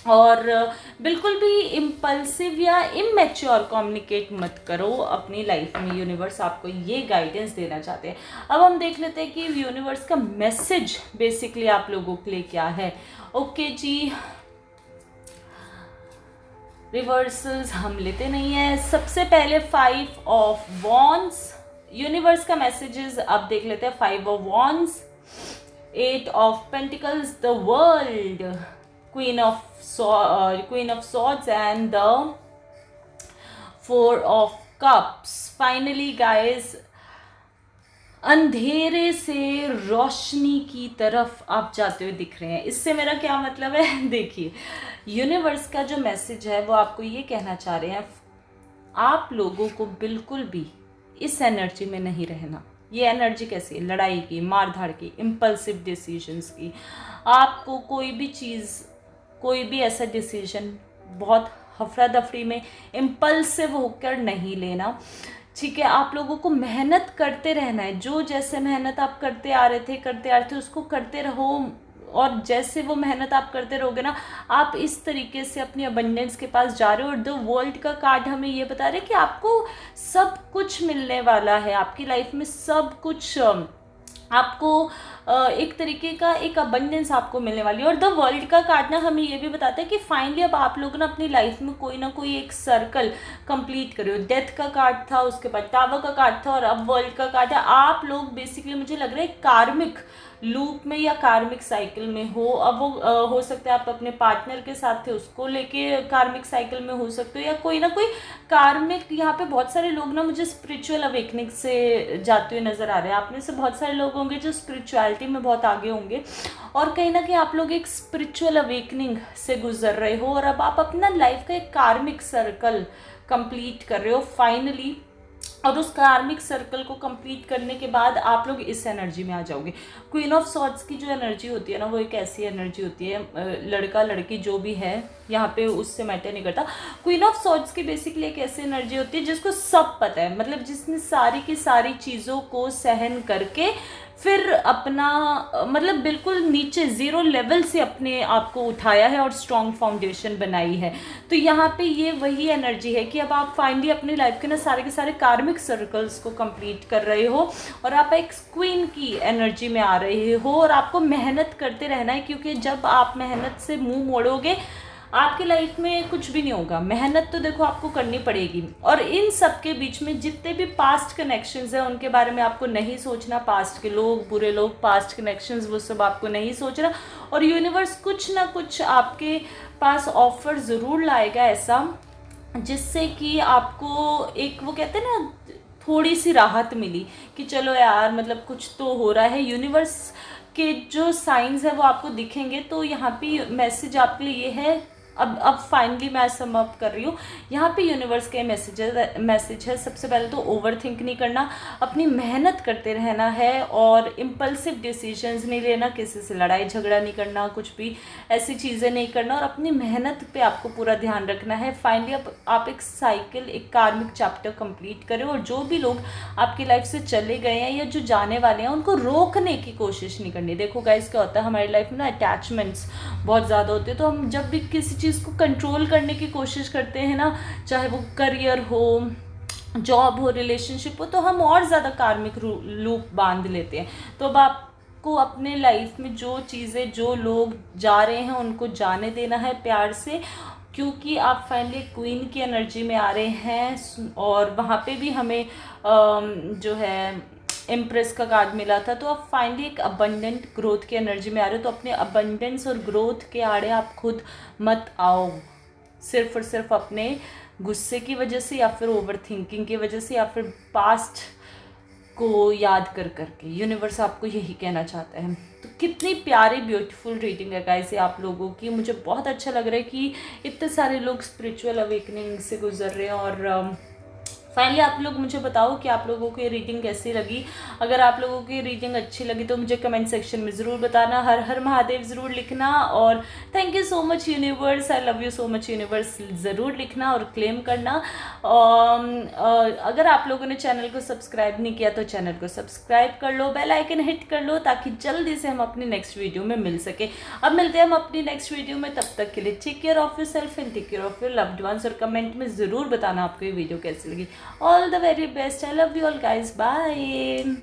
और बिल्कुल भी इम्पल्सिव या इमेच्योर कम्युनिकेट मत करो अपनी लाइफ में। यूनिवर्स आपको ये गाइडेंस देना चाहते हैं। अब हम देख लेते हैं कि यूनिवर्स का मैसेज बेसिकली आप लोगों के लिए क्या है। ओके जी, रिवर्सल्स हम लेते नहीं है। सबसे पहले 5 ऑफ वॉन्ड्स, यूनिवर्स का मैसेजेस अब देख लेते हैं। 5 of wands, 8 of pentacles, the world, Queen of Swords, and the 4 of Cups. Finally guys, अंधेरे से रोशनी की तरफ आप जाते हुए दिख रहे हैं। इससे मेरा क्या मतलब है, देखिए यूनिवर्स का जो मैसेज है वो आपको ये कहना चाह रहे हैं, आप लोगों को बिल्कुल भी इस एनर्जी में नहीं रहना। ये एनर्जी कैसी है, लड़ाई की, मारधाड़ की, इम्पल्सिव डिसीजंस की। आपको कोई भी चीज़, कोई भी ऐसा डिसीजन बहुत हफड़ा दफड़ी में इम्पल्सिव होकर नहीं लेना, ठीक है। आप लोगों को मेहनत करते रहना है। जो जैसे मेहनत आप करते आ रहे थे उसको करते रहो। और जैसे वो मेहनत आप करते रहोगे ना, आप इस तरीके से अपनी अबंडेंस के पास जा रहे हो। और द वर्ल्ड का कार्ड हमें ये बता रहे हैं कि आपको सब कुछ मिलने वाला है, आपकी लाइफ में सब कुछ आपको एक तरीके का एक अबंडेंस आपको मिलने वाली है। और द वर्ल्ड का कार्ड ना हमें ये भी बताता है कि फाइनली अब आप लोग ना अपनी लाइफ में कोई ना कोई एक सर्कल कंप्लीट कर रहे हो। डेथ का कार्ड था, उसके बाद टावर का कार्ड था, और अब वर्ल्ड का कार्ड है। आप लोग बेसिकली मुझे लग रहा है कार्मिक लूप में या कार्मिक साइकिल में हो। अब वो हो सकता है आप अपने पार्टनर के साथ थे, उसको लेके कार्मिक साइकिल में हो सकते हो, या कोई ना कोई कार्मिक। यहाँ पे बहुत सारे लोग ना मुझे स्पिरिचुअल अवेकनिंग से जाते हुए नजर आ रहे हैं। आप में से बहुत सारे लोग होंगे जो स्पिरिचुअलिटी में बहुत आगे होंगे, और कहीं ना कहीं आप लोग एक स्पिरिचुअल अवेकनिंग से गुजर रहे हो, और अब आप अपना लाइफ का एक कार्मिक सर्कल कंप्लीट कर रहे हो फाइनली। और उस कार्मिक सर्कल को कंप्लीट करने के बाद आप लोग इस एनर्जी में आ जाओगे। क्वीन ऑफ सॉर्ड्स की जो एनर्जी होती है ना, वो एक ऐसी एनर्जी होती है, लड़का लड़की जो भी है यहाँ पे उससे मैटर नहीं करता। क्वीन ऑफ सॉर्ड्स की बेसिकली एक ऐसी एनर्जी होती है जिसको सब पता है, मतलब जिसने सारी की सारी चीज़ों को सहन करके फिर अपना मतलब बिल्कुल नीचे ज़ीरो लेवल से अपने आप को उठाया है और स्ट्रॉन्ग फाउंडेशन बनाई है। तो यहाँ पे ये वही एनर्जी है कि अब आप फाइनली अपनी लाइफ के ना सारे के सारे कार्मिक सर्कल्स को कंप्लीट कर रहे हो, और आप एक क्वीन की एनर्जी में आ रहे हो, और आपको मेहनत करते रहना है। क्योंकि जब आप मेहनत से मुंह मोड़ोगे आपकी लाइफ में कुछ भी नहीं होगा। मेहनत तो देखो आपको करनी पड़ेगी। और इन सब के बीच में जितने भी पास्ट कनेक्शंस हैं उनके बारे में आपको नहीं सोचना। पास्ट के लोग, बुरे लोग, पास्ट कनेक्शंस, वो सब आपको नहीं सोचना। और यूनिवर्स कुछ ना कुछ आपके पास ऑफर ज़रूर लाएगा ऐसा, जिससे कि आपको एक वो कहते हैं ना थोड़ी सी राहत मिली कि चलो यार मतलब कुछ तो हो रहा है। यूनिवर्स के जो साइंस है वो आपको दिखेंगे। तो यहाँ पे मैसेज आपके लिए ये है, अब फाइनली मैं सम अप कर रही हूँ। यहाँ पे यूनिवर्स के मैसेज है सबसे पहले तो ओवर थिंक नहीं करना, अपनी मेहनत करते रहना है, और इम्पल्सिव डिसीजंस नहीं लेना, किसी से लड़ाई झगड़ा नहीं करना, कुछ भी ऐसी चीज़ें नहीं करना, और अपनी मेहनत पे आपको पूरा ध्यान रखना है। फाइनली आप एक साइकिल, एक कार्मिक चैप्टर कंप्लीट करें, और जो भी लोग आपकी लाइफ से चले गए हैं या जो जाने वाले हैं उनको रोकने की कोशिश नहीं करनी। देखो गाइस क्या होता है हमारी लाइफ में ना, अटैचमेंट्स बहुत ज़्यादा होते हैं। तो हम जब भी किसी चीज़ को कंट्रोल करने की कोशिश करते हैं ना, चाहे वो करियर हो, जॉब हो, रिलेशनशिप हो, तो हम और ज़्यादा कार्मिक लूप बांध लेते हैं। तो अब आपको अपने लाइफ में जो चीज़ें, जो लोग जा रहे हैं उनको जाने देना है प्यार से, क्योंकि आप फाइनली क्वीन की एनर्जी में आ रहे हैं। और वहाँ पे भी हमें जो है इम्प्रेस का कार्ड मिला था। तो आप फाइनली एक अबंडेंट ग्रोथ की एनर्जी में आ रहे हो। तो अपने अबंडेंस और ग्रोथ के आड़े आप खुद मत आओ, सिर्फ और सिर्फ अपने गुस्से की वजह से, या फिर ओवर थिंकिंग की वजह से, या फिर पास्ट को याद कर करके। यूनिवर्स आपको यही कहना चाहता है। तो कितनी प्यारी ब्यूटीफुल रीडिंग है गाइस ये आप लोगों की। मुझे बहुत अच्छा लग रहा है कि इतने सारे लोग स्पिरिचुअल अवेकनिंग से गुजर रहे हैं। और फाइनली आप लोग मुझे बताओ कि आप लोगों को ये रीडिंग कैसी लगी। अगर आप लोगों की रीडिंग अच्छी लगी तो मुझे कमेंट सेक्शन में ज़रूर बताना, हर हर महादेव ज़रूर लिखना, और thank you so much universe, I love you so much universe ज़रूर लिखना और क्लेम करना। अगर आप लोगों ने चैनल को सब्सक्राइब नहीं किया तो चैनल को सब्सक्राइब कर लो, बेल आइकन हिट कर लो, ताकि जल्दी से हम अपनी नेक्स्ट वीडियो में मिल सके। अब मिलते हैं हम अपनी नेक्स्ट वीडियो में, तब तक के लिए take care of your self and take care of your loved ones. और कमेंट में ज़रूर बताना आपको ये वीडियो कैसी लगी। All the very best. I love you all guys. Bye.